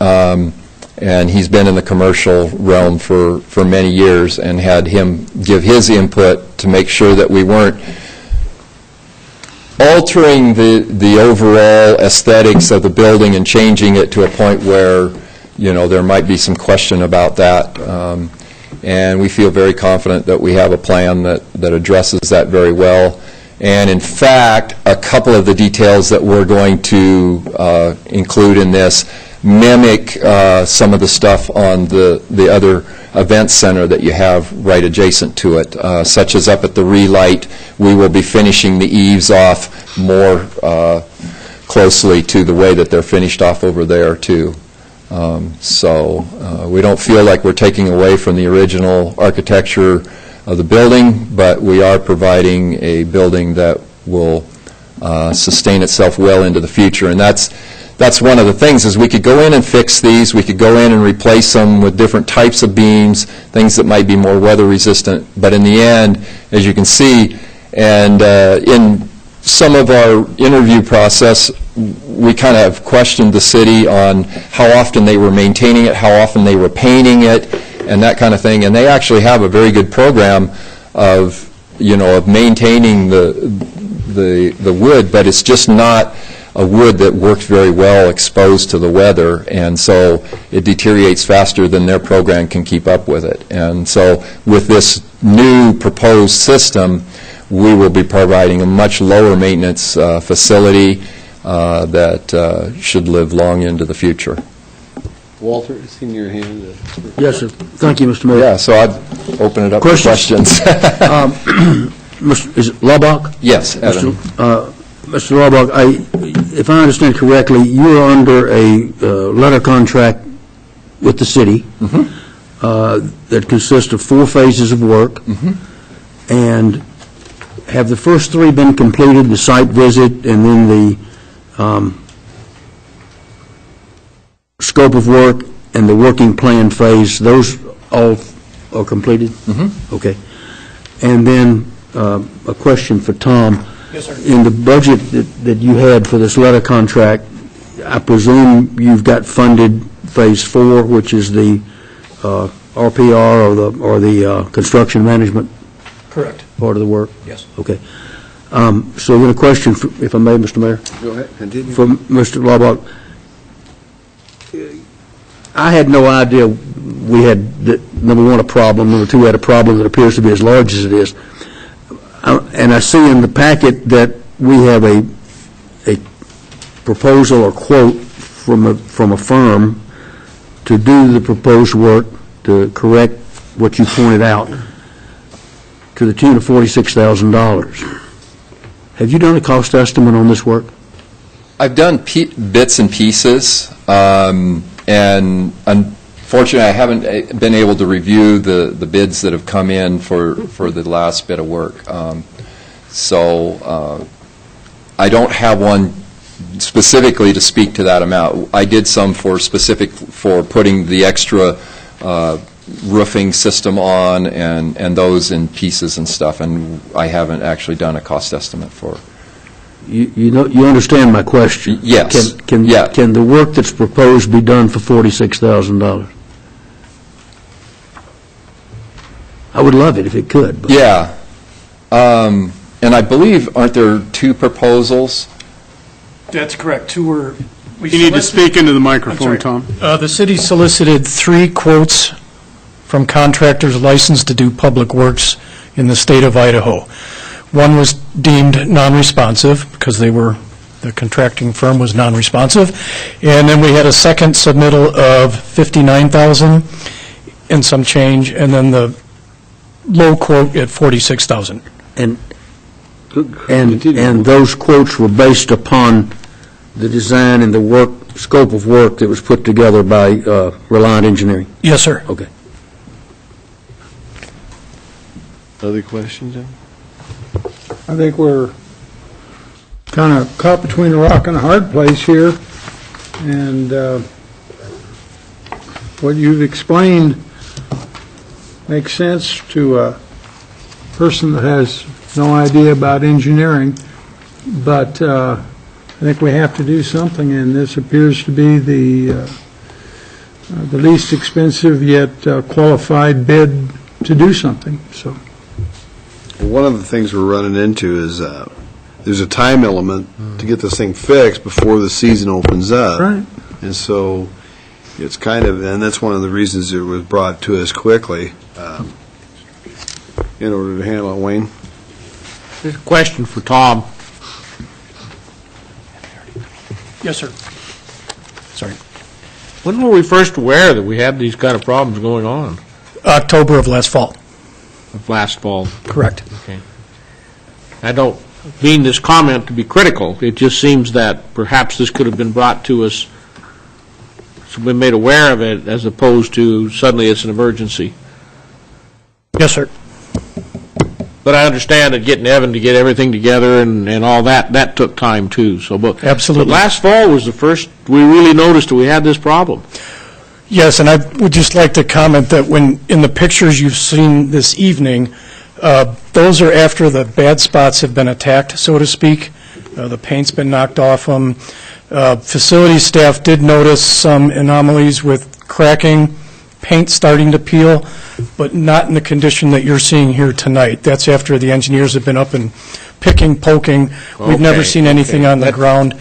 And he's been in the commercial realm for many years, and had him give his input to make sure that we weren't altering the overall aesthetics of the building and changing it to a point where, you know, there might be some question about that. And we feel very confident that we have a plan that addresses that very well. And in fact, a couple of the details that we're going to include in this mimic some of the stuff on the other event center that you have right adjacent to it, such as up at the Relight. We will be finishing the eaves off more closely to the way that they're finished off over there, too. So we don't feel like we're taking away from the original architecture of the building, but we are providing a building that will sustain itself well into the future. And that's one of the things, is we could go in and fix these. We could go in and replace them with different types of beams, things that might be more weather resistant. But in the end, as you can see, and in some of our interview process, we kind of questioned the city on how often they were maintaining it, how often they were painting it, and that kind of thing. And they actually have a very good program of, of maintaining the wood, but it's just not a wood that works very well exposed to the weather, and so it deteriorates faster than their program can keep up with it. And so with this new proposed system, we will be providing a much lower maintenance facility that should live long into the future. Walter, I seen your hand. Yes, sir. Thank you, Mr. Mayor. Yeah, so I'd open it up for questions. Is it Laubach? Yes, Evan. Mr. Laubach, if I understand correctly, you're under a letter contract with the city that consists of 4 phases of work, and have the first 3 been completed, the site visit and then the scope of work and the working plan phase, those all are completed? Okay. And then a question for Tom. Yes, sir. In the budget that you had for this letter contract, I presume you've got funded Phase 4, which is the RPR or the construction management? Correct. Part of the work? Yes. Okay. So then a question, if I may, Mr. Mayor? Go ahead, continue. From Mr. Laubach. I had no idea we had, number 1, a problem, number 2, had a problem that appears to be as large as it is. And I see in the packet that we have a proposal or quote from a firm to do the proposed work to correct what you pointed out to the tune of $46,000. Have you done a cost estimate on this work? I've done bits and pieces, and unfortunately, I haven't been able to review the bids that have come in for the last bit of work. So I don't have one specifically to speak to that amount. I did some for putting the extra roofing system on and those in pieces and stuff, and I haven't actually done a cost estimate for. You understand my question? Yes. Can the work that's proposed be done for $46,000? I would love it if it could. But. Yeah. And I believe, aren't there 2 proposals? That's correct. 2 were. You need to speak into the microphone, Tom. The city solicited 3 quotes from contractors licensed to do public works in the state of Idaho. One was deemed non-responsive because the contracting firm was non-responsive. And then we had a second submittal of $59,000 and some change, and then the low quote at $46,000. And those quotes were based upon the design and the scope of work that was put together by Reliant Engineering? Yes, sir. Okay. Other questions, John? I think we're kind of caught between a rock and a hard place here, and what you've explained makes sense to a person that has no idea about engineering, but I think we have to do something, and this appears to be the least expensive yet qualified bid to do something, so. One of the things we're running into is there's a time element to get this thing fixed before the season opens up. Right. And so it's kind of, and that's one of the reasons it was brought to us quickly in order to handle it. Wayne? There's a question for Tom. Yes, sir. Sorry. When were we first aware that we had these kind of problems going on? October of last fall. Of last fall? Correct. Okay. I don't mean this comment to be critical. It just seems that perhaps this could have been brought to us, so we've been made aware of it, as opposed to suddenly it's an emergency. Yes, sir. But I understand that getting Evan to get everything together and all that took time too. So, absolutely. But last fall was the first we really noticed that we had this problem. Yes, and I would just like to comment that when, in the pictures you've seen this evening, those are after the bad spots have been attacked, so to speak. The paint's been knocked off them. Facility staff did notice some anomalies with cracking, paint starting to peel, but not in the condition that you're seeing here tonight. That's after the engineers have been up and picking, poking. We've never seen anything on the ground.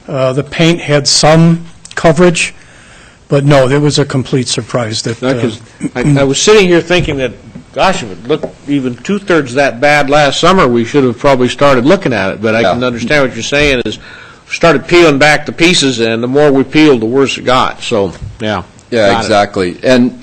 The paint had some coverage, but no, it was a complete surprise. I was sitting here thinking that, gosh, if it looked even two-thirds that bad last summer, we should have probably started looking at it. But I can understand what you're saying is started peeling back the pieces, and the more we peeled, the worse it got. So, yeah. Yeah, exactly. And,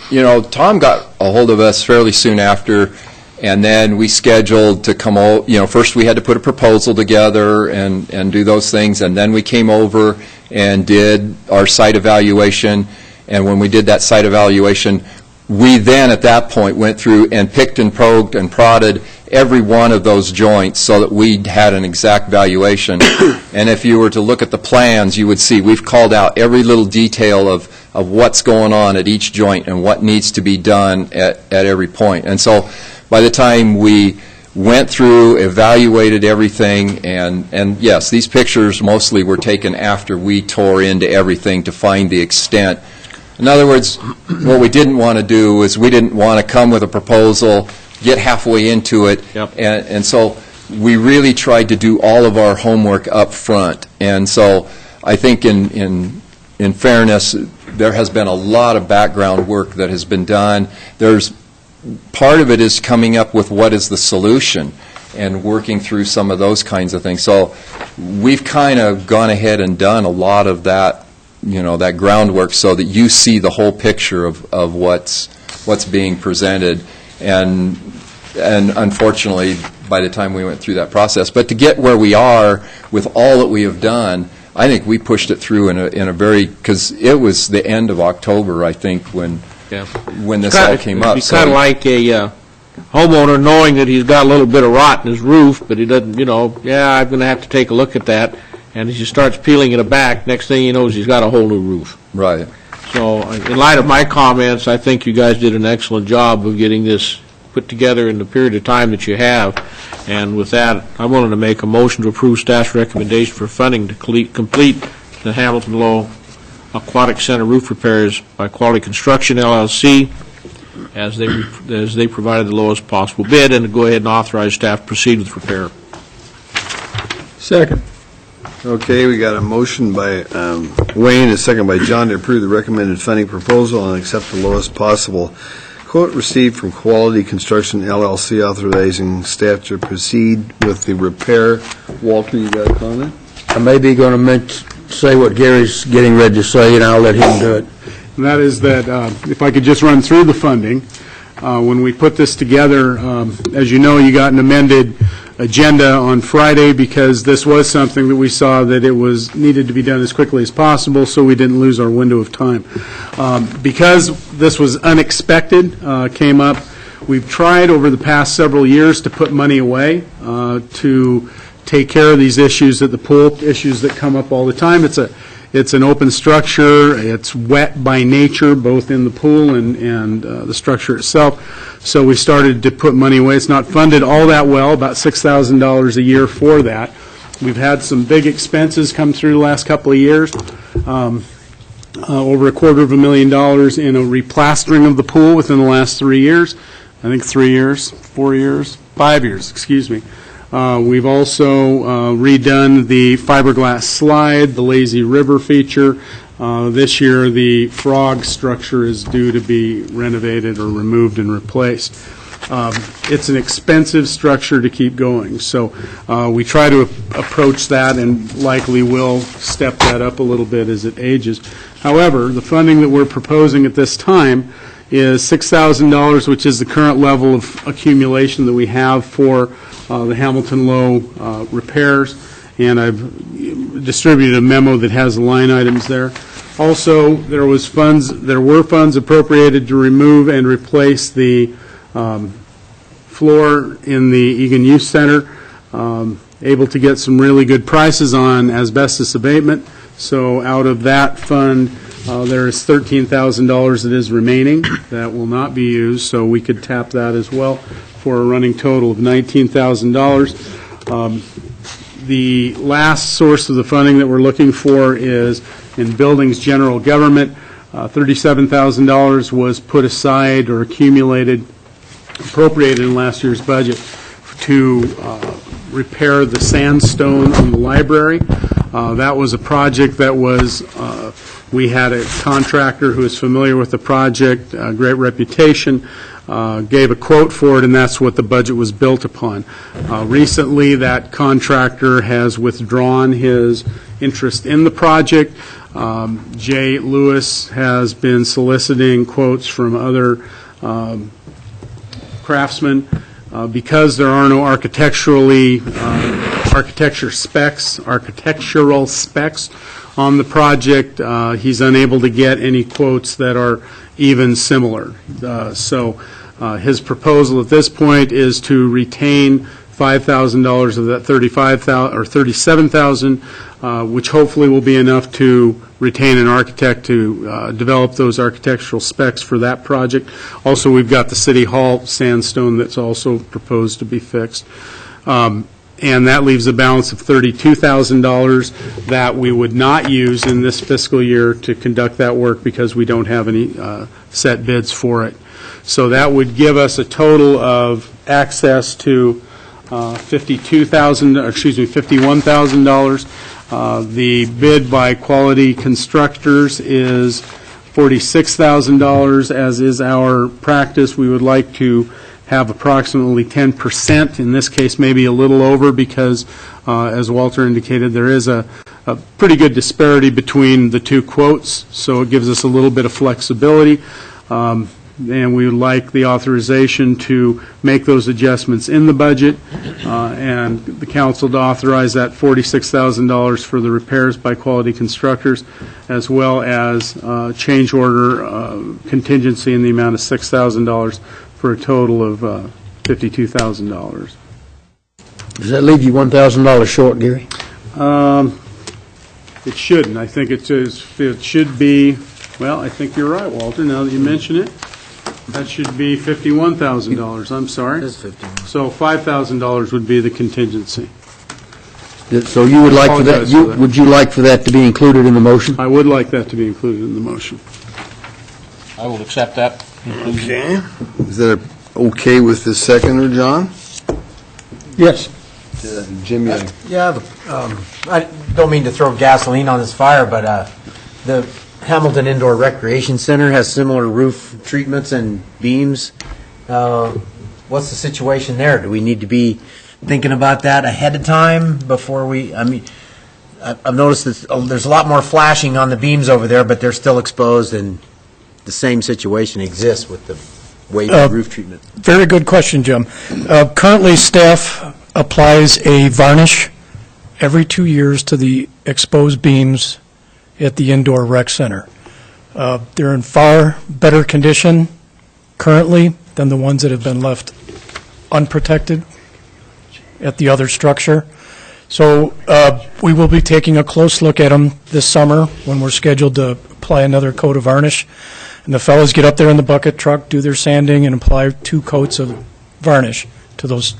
Tom got a hold of us fairly soon after, and then we scheduled to come over. First we had to put a proposal together and do those things, and then we came over and did our site evaluation. And when we did that site evaluation, we then, at that point, went through and picked and probed and prodded every one of those joints so that we had an exact valuation. And if you were to look at the plans, you would see we've called out every little detail of what's going on at each joint and what needs to be done at every point. And so by the time we went through, evaluated everything, and yes, these pictures mostly were taken after we tore into everything to find the extent. In other words, what we didn't want to do is we didn't want to come with a proposal, get halfway into it, and so we really tried to do all of our homework up front. And so I think in fairness, there has been a lot of background work that has been done. Part of it is coming up with what is the solution and working through some of those kinds of things. So we've kind of gone ahead and done a lot of that, that groundwork so that you see the whole picture of what's being presented. And unfortunately, by the time we went through that process, but to get where we are with all that we have done, I think we pushed it through in a very, because it was the end of October, I think, when this all came up. It's kind of like a homeowner knowing that he's got a little bit of rot in his roof, but he doesn't, I'm going to have to take a look at that. And as he starts peeling it back, next thing he knows, he's got a whole new roof. Right. So in light of my comments, I think you guys did an excellent job of getting this put together in the period of time that you have. And with that, I wanted to make a motion to approve staff's recommendation for funding to complete the Hamilton Low Aquatic Center roof repairs by Quality Construction, LLC, as they provided the lowest possible bid, and to go ahead and authorize staff to proceed with repair. Second. Okay, we got a motion by Wayne, a second by John to approve the recommended funding proposal and accept the lowest possible quote received from Quality Construction LLC, authorizing staff to proceed with the repair. Walter, you got a comment? I may be going to say what Gary's getting ready to say, and I'll let him do it. And that is that, if I could just run through the funding, when we put this together, as you know, you got an amended agenda on Friday because this was something that we saw that it was needed to be done as quickly as possible, so we didn't lose our window of time. Because this was unexpected, came up, we've tried over the past several years to put money away to take care of these issues at the pool, issues that come up all the time. It's an open structure. It's wet by nature, both in the pool and the structure itself. So we started to put money away. It's not funded all that well, about $6,000 a year for that. We've had some big expenses come through the last couple of years, over $250,000 in a replastering of the pool within the last 3 years. I think 3 years, 4 years, 5 years, excuse me. We've also redone the fiberglass slide, the lazy river feature. This year, the frog structure is due to be renovated or removed and replaced. It's an expensive structure to keep going, so we try to approach that and likely will step that up a little bit as it ages. However, the funding that we're proposing at this time is $6,000, which is the current level of accumulation that we have for the Hamilton Low repairs, and I've distributed a memo that has the line items there. Also, there were funds appropriated to remove and replace the floor in the Egan Youth Center, able to get some really good prices on asbestos abatement. So out of that fund, there is $13,000 that is remaining that will not be used, so we could tap that as well for a running total of $19,000. The last source of the funding that we're looking for is in buildings general government. $37,000 was put aside or appropriated in last year's budget to repair the sandstone on the library. That was a project that was, we had a contractor who is familiar with the project, great reputation, gave a quote for it, and that's what the budget was built upon. Recently, that contractor has withdrawn his interest in the project. Jay Lewis has been soliciting quotes from other craftsmen. Because there are no architectural specs on the project, he's unable to get any quotes that are even similar. So his proposal at this point is to retain $5,000 of that $37,000, which hopefully will be enough to retain an architect to develop those architectural specs for that project. Also, we've got the City Hall sandstone that's also proposed to be fixed. And that leaves a balance of $32,000 that we would not use in this fiscal year to conduct that work because we don't have any set bids for it. So that would give us a total of access to $51,000. The bid by Quality Constructors is $46,000, as is our practice. We would like to have approximately 10%, in this case maybe a little over, because as Walter indicated, there is a pretty good disparity between the two quotes, so it gives us a little bit of flexibility. And we would like the authorization to make those adjustments in the budget, and the council to authorize that $46,000 for the repairs by Quality Constructors, as well as change order contingency in the amount of $6,000 for a total of $52,000. Does that leave you $1,000 short, Gary? It shouldn't. I think it should be, well, I think you're right, Walter, now that you mention it. That should be $51,000, I'm sorry. It is $51,000. So $5,000 would be the contingency. So you would like for that, would you like for that to be included in the motion? I would like that to be included in the motion. I will accept that. Okay. Is that okay with the seconder, John? Yes. Jimmy? Yeah, I don't mean to throw gasoline on this fire, but the Hamilton Indoor Recreation Center has similar roof treatments and beams. What's the situation there? Do we need to be thinking about that ahead of time before we, I mean, I've noticed that there's a lot more flashing on the beams over there, but they're still exposed, and the same situation exists with the wavy roof treatment. Very good question, Jim. Currently, staff applies a varnish every 2 years to the exposed beams at the indoor rec center. They're in far better condition currently than the ones that have been left unprotected at the other structure. So we will be taking a close look at them this summer when we're scheduled to apply another coat of varnish. And the fellows get up there in the bucket truck, do their sanding, and apply 2 coats of varnish to those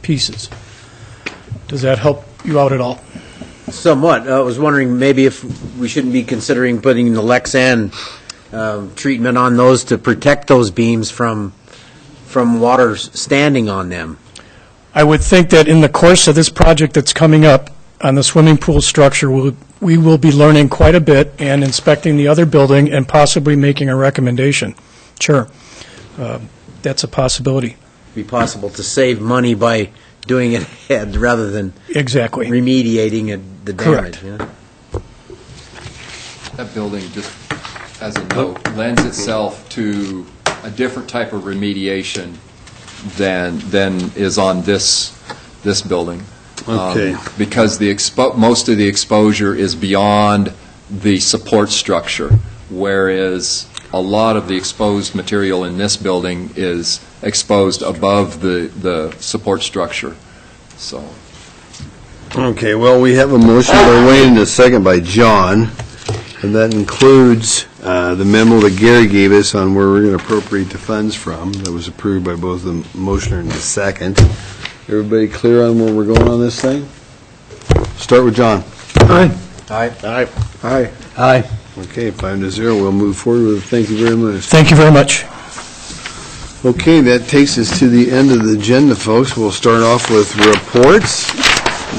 pieces. Does that help you out at all? Somewhat. I was wondering maybe if we shouldn't be considering putting the Lexan treatment on those to protect those beams from water standing on them. I would think that in the course of this project that's coming up on the swimming pool structure, we will be learning quite a bit and inspecting the other building and possibly making a recommendation. Sure. That's a possibility. It would be possible to save money by doing it ahead rather than exactly remediating the damage. Correct. That building, just as a note, lends itself to a different type of remediation than is on this building. Okay. Because most of the exposure is beyond the support structure, whereas a lot of the exposed material in this building is exposed above the support structure. So. Okay, well, we have a motion by Wayne and a second by John, and that includes the memo that Gary gave us on where we're going to appropriate the funds from. That was approved by both the motioner and the second. Everybody clear on where we're going on this thing? Start with John. Aye. Aye. Aye. Aye. Aye. Okay, 5-0. We'll move forward with it. Thank you very much. Thank you very much. Okay, that takes us to the end of the agenda, folks. We'll start off with reports.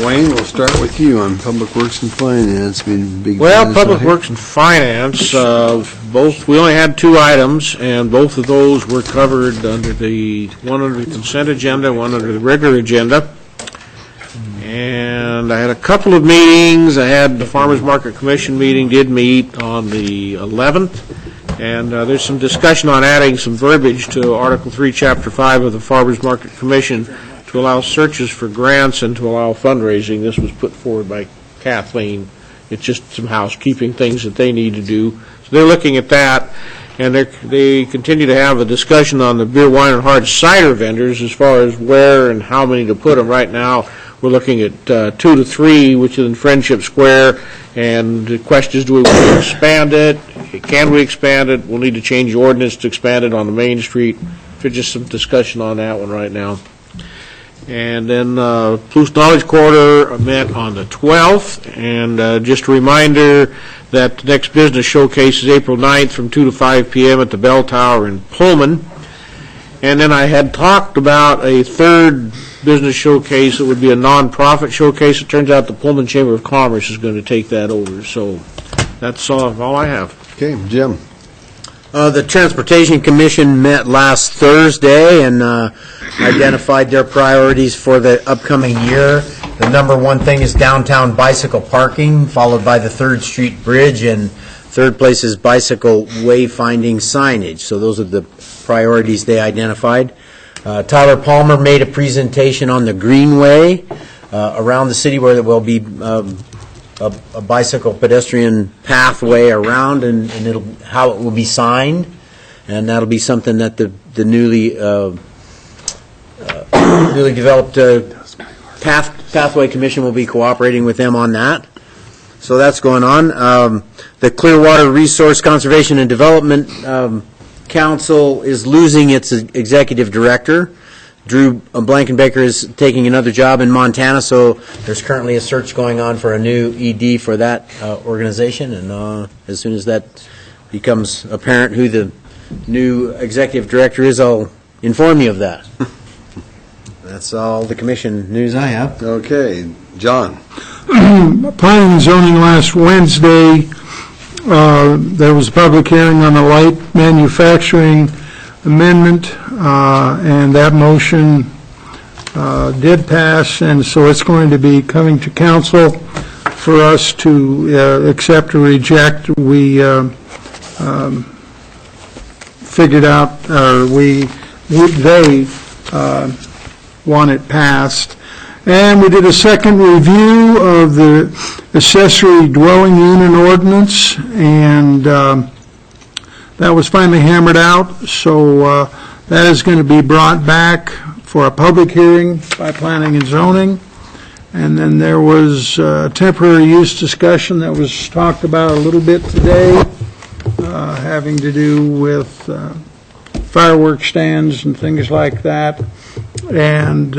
Wayne, we'll start with you on Public Works and Finance. Well, Public Works and Finance, we only had 2 items, and both of those were covered one under the consent agenda, one under the regular agenda. And I had a couple of meetings. I had the Farmers Market Commission meeting, did meet on the 11th, and there's some discussion on adding some verbiage to Article 3, Chapter 5 of the Farmers Market Commission to allow searches for grants and to allow fundraising. This was put forward by Kathleen. It's just some housekeeping things that they need to do. So they're looking at that, and they continue to have a discussion on the beer, wine, and hard cider vendors as far as where and how many to put them. Right now, we're looking at 2 to 3, which is in Friendship Square, and the question is, do we want to expand it? Can we expand it? We'll need to change the ordinance to expand it on the Main Street. There's just some discussion on that one right now. And then Palouse Knowledge Quarter met on the 12th, and just a reminder that the next business showcase is April 9th from 2 to 5 p.m. at the Bell Tower in Pullman. And then I had talked about a third business showcase that would be a nonprofit showcase. It turns out the Pullman Chamber of Commerce is going to take that over. So that's all I have. Okay, Jim. The Transportation Commission met last Thursday and identified their priorities for the upcoming year. The number one thing is downtown bicycle parking, followed by the 3rd Street Bridge, and third place is bicycle wayfinding signage. So those are the priorities they identified. Tyler Palmer made a presentation on the Greenway around the city, where there will be a bicycle pedestrian pathway around, and how it will be signed, and that'll be something that the newly developed Pathway Commission will be cooperating with them on that. So that's going on. The Clearwater Resource Conservation and Development Council is losing its executive director. Drew Blankenbaker is taking another job in Montana, so there's currently a search going on for a new ED for that organization, and as soon as that becomes apparent who the new executive director is, I'll inform you of that. That's all the commission news I have. Okay, John. Planning and zoning last Wednesday, there was a public hearing on the light manufacturing amendment, and that motion did pass, and so it's going to be coming to council for us to accept or reject. We figured out, they want it passed. And we did a second review of the accessory dwelling unit ordinance, and that was finally hammered out, so that is going to be brought back for a public hearing by Planning and Zoning. And then there was a temporary use discussion that was talked about a little bit today, having to do with fireworks stands and things like that. And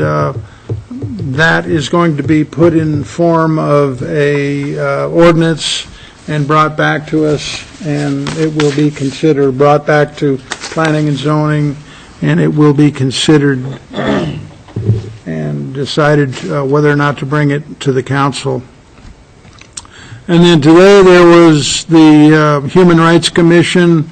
that is going to be put in form of a ordinance and brought back to us, and it will be brought back to Planning and Zoning, and it will be considered and decided whether or not to bring it to the council. And then today there was the Human Rights Commission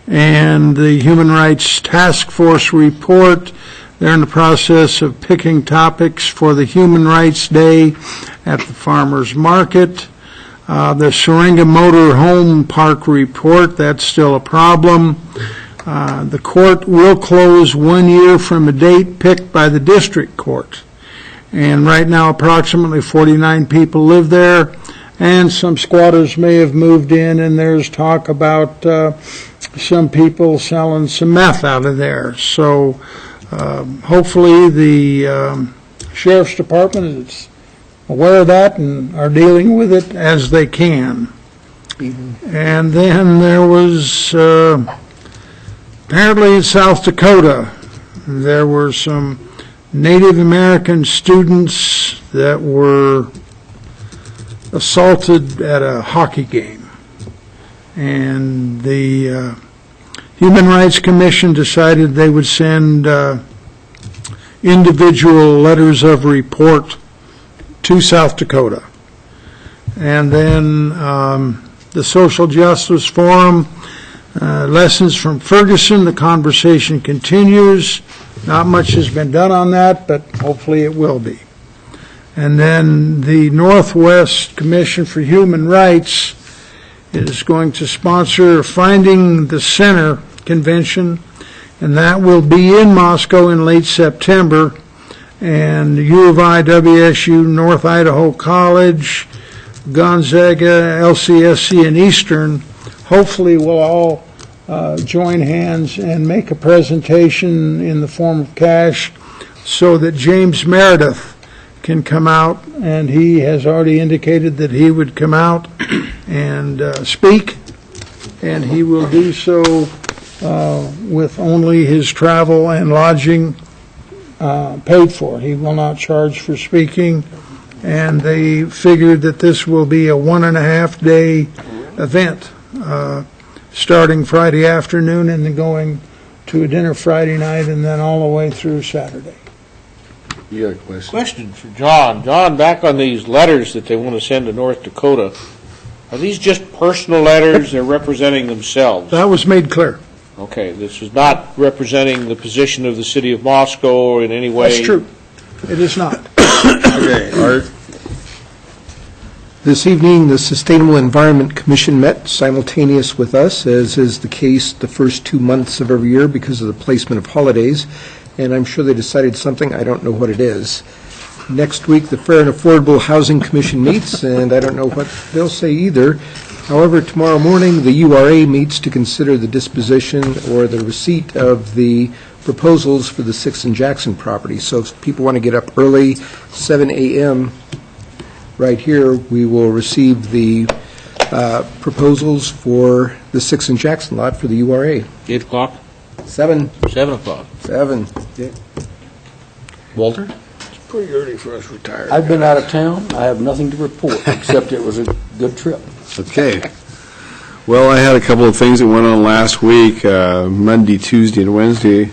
and the Human Rights Task Force report. They're in the process of picking topics for the Human Rights Day at the Farmers Market. The Syringa Motor Home Park report, that's still a problem. The court will close 1 year from a date picked by the district court. And right now, approximately 49 people live there, and some squatters may have moved in, and there's talk about some people selling some meth out of there. So hopefully the Sheriff's Department is aware of that and are dealing with it as they can. And then there was, apparently in South Dakota, there were some Native American students that were assaulted at a hockey game. And the Human Rights Commission decided they would send individual letters of report to South Dakota. And then the Social Justice Forum, lessons from Ferguson, the conversation continues. Not much has been done on that, but hopefully it will be. And then the Northwest Commission for Human Rights is going to sponsor Finding the Center Convention, and that will be in Moscow in late September. And U of I, WSU, North Idaho College, Gonzaga, LCSC, and Eastern hopefully will all join hands and make a presentation in the form of cash so that James Meredith can come out, and he has already indicated that he would come out and speak, and he will do so with only his travel and lodging paid for. He will not charge for speaking, and they figured that this will be a 1.5-day event, starting Friday afternoon and then going to a dinner Friday night and then all the way through Saturday. You got a question? Question for John. John, back on these letters that they want to send to North Dakota, are these just personal letters? They're representing themselves? That was made clear. Okay, this is not representing the position of the city of Moscow or in any way? That's true. It is not. Okay, Art? This evening, the Sustainable Environment Commission met simultaneous with us, as is the case the first 2 months of every year because of the placement of holidays, and I'm sure they decided something. I don't know what it is. Next week, the Fair and Affordable Housing Commission meets, and I don't know what they'll say either. However, tomorrow morning, the URA meets to consider the disposition or the receipt of the proposals for the 6th and Jackson property. So if people want to get up early, 7 a.m., right here, we will receive the proposals for the 6th and Jackson lot for the URA. 8 o'clock? 7. 7 o'clock. 7. Yeah. Walter? It's pretty early for us retired. I've been out of town. I have nothing to report, except it was a good trip. Okay. Well, I had a couple of things that went on last week, Monday, Tuesday, and Wednesday.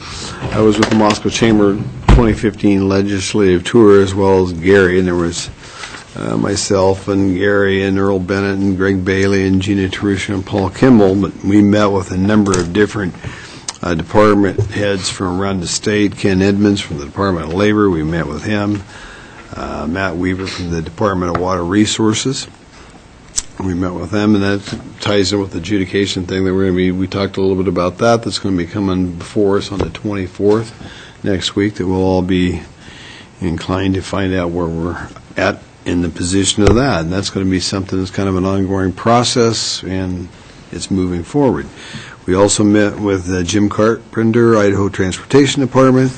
I was with the Moscow Chamber 2015 legislative tour, as well as Gary, and there was myself and Gary and Earl Bennett and Greg Bailey and Gina Terusha and Paul Kimball, but we met with a number of different department heads from around the state. Ken Edmonds from the Department of Labor, we met with him. Matt Weaver from the Department of Water Resources. We met with them, and that ties in with the adjudication thing that we talked a little bit about that. That's going to be coming before us on the 24th next week, that we'll all be inclined to find out where we're at in the position of that. And that's going to be something that's kind of an ongoing process, and it's moving forward. We also met with Jim Carpenter, Idaho Transportation Department,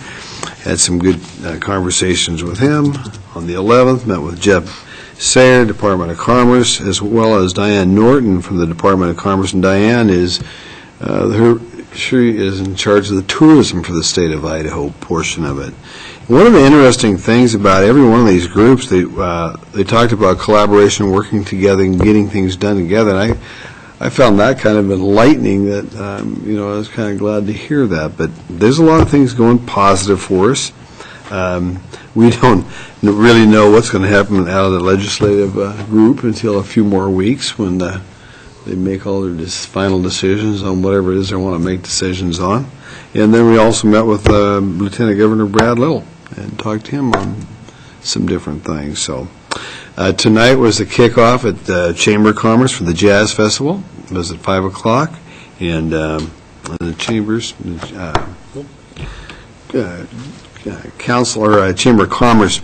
had some good conversations with him. On the 11th, met with Jeff Sayer, Department of Commerce, as well as Diane Norton from the Department of Commerce. And Diane is, she is in charge of the tourism for the state of Idaho portion of it. One of the interesting things about every one of these groups, they talked about collaboration, working together, and getting things done together. And I found that kind of enlightening. That I was kind of glad to hear that. But there's a lot of things going positive for us. We don't really know what's going to happen out of the legislative group until a few more weeks, when they make all their final decisions on whatever it is they want to make decisions on. And then we also met with Lieutenant Governor Brad Little and talked to him on some different things. So Tonight was the kickoff at the Chamber of Commerce for the Jazz Festival. It was at 5 o'clock, and the Chambers, Council, or Chamber of Commerce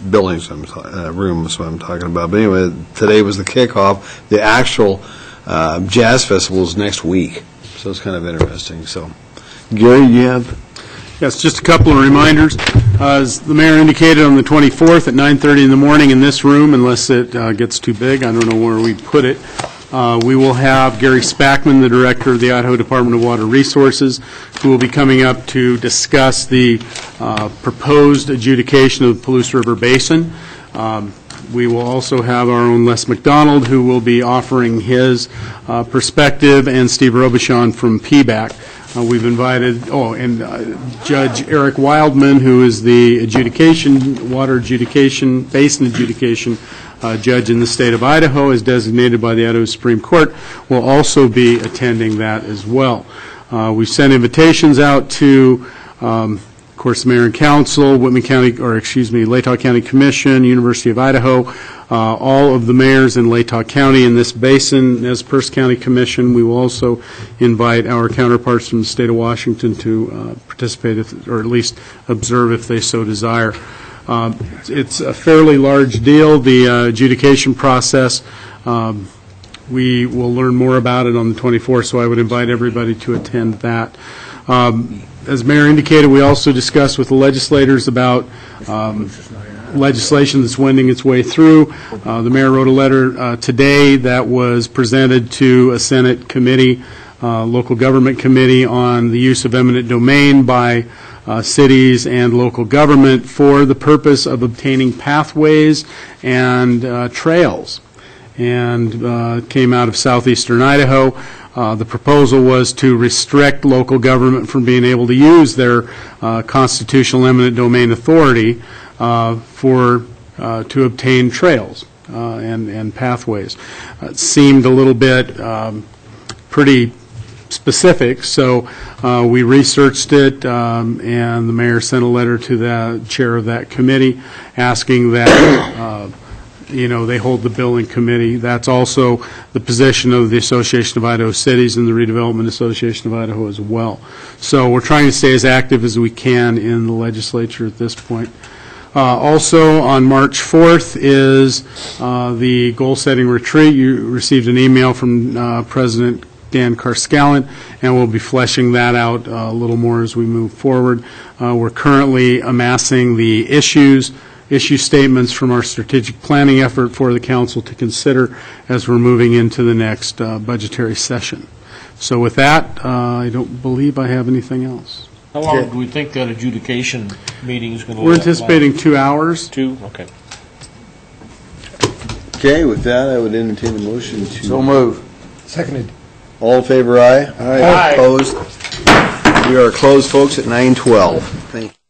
buildings, room is what I'm talking about. But anyway, today was the kickoff. The actual Jazz Festival is next week, so it's kind of interesting. So, Gary, you have? Yes, just a couple of reminders. As the mayor indicated, on the 24th at 9:30 in the morning in this room, unless it gets too big, I don't know where we put it, we will have Gary Spackman, the director of the Idaho Department of Water Resources, who will be coming up to discuss the proposed adjudication of the Palouse River Basin. We will also have our own Les McDonald, who will be offering his perspective, and Steve Robichon from PBAC. We've invited, Judge Eric Wildman, who is the water adjudication, basin adjudication judge in the state of Idaho, as designated by the Idaho Supreme Court, will also be attending that as well. We've sent invitations out to, of course, Mayor and Council, Latah County Commission, University of Idaho, all of the mayors in Latah County in this basin. As Pierce County Commission, we will also invite our counterparts from the state of Washington to participate, or at least observe if they so desire. It's a fairly large deal, the adjudication process. We will learn more about it on the 24th, so I would invite everybody to attend that. As Mayor indicated, we also discussed with the legislators about legislation that's wending its way through. The mayor wrote a letter today that was presented to a Senate committee, local government committee, on the use of eminent domain by cities and local government for the purpose of obtaining pathways and trails. And came out of southeastern Idaho. The proposal was to restrict local government from being able to use their constitutional eminent domain authority to obtain trails and pathways. It seemed a little bit pretty specific, so we researched it, and the mayor sent a letter to the chair of that committee asking that they hold the billing committee. That's also the position of the Association of Idaho Cities and the Redevelopment Association of Idaho as well. So we're trying to stay as active as we can in the legislature at this point. Also, on March 4th is the goal-setting retreat. You received an email from President Dan Karskalen, and we'll be fleshing that out a little more as we move forward. We're currently amassing the issue statements from our strategic planning effort for the council to consider as we're moving into the next budgetary session. So with that, I don't believe I have anything else. How long do we think that adjudication meeting is going to last? We're anticipating 2 hours. 2? Okay. Okay, with that, I would entertain a motion to... So move. Seconded. All in favor, aye? Aye. Opposed? We are closed, folks, at 9:12. Thank you.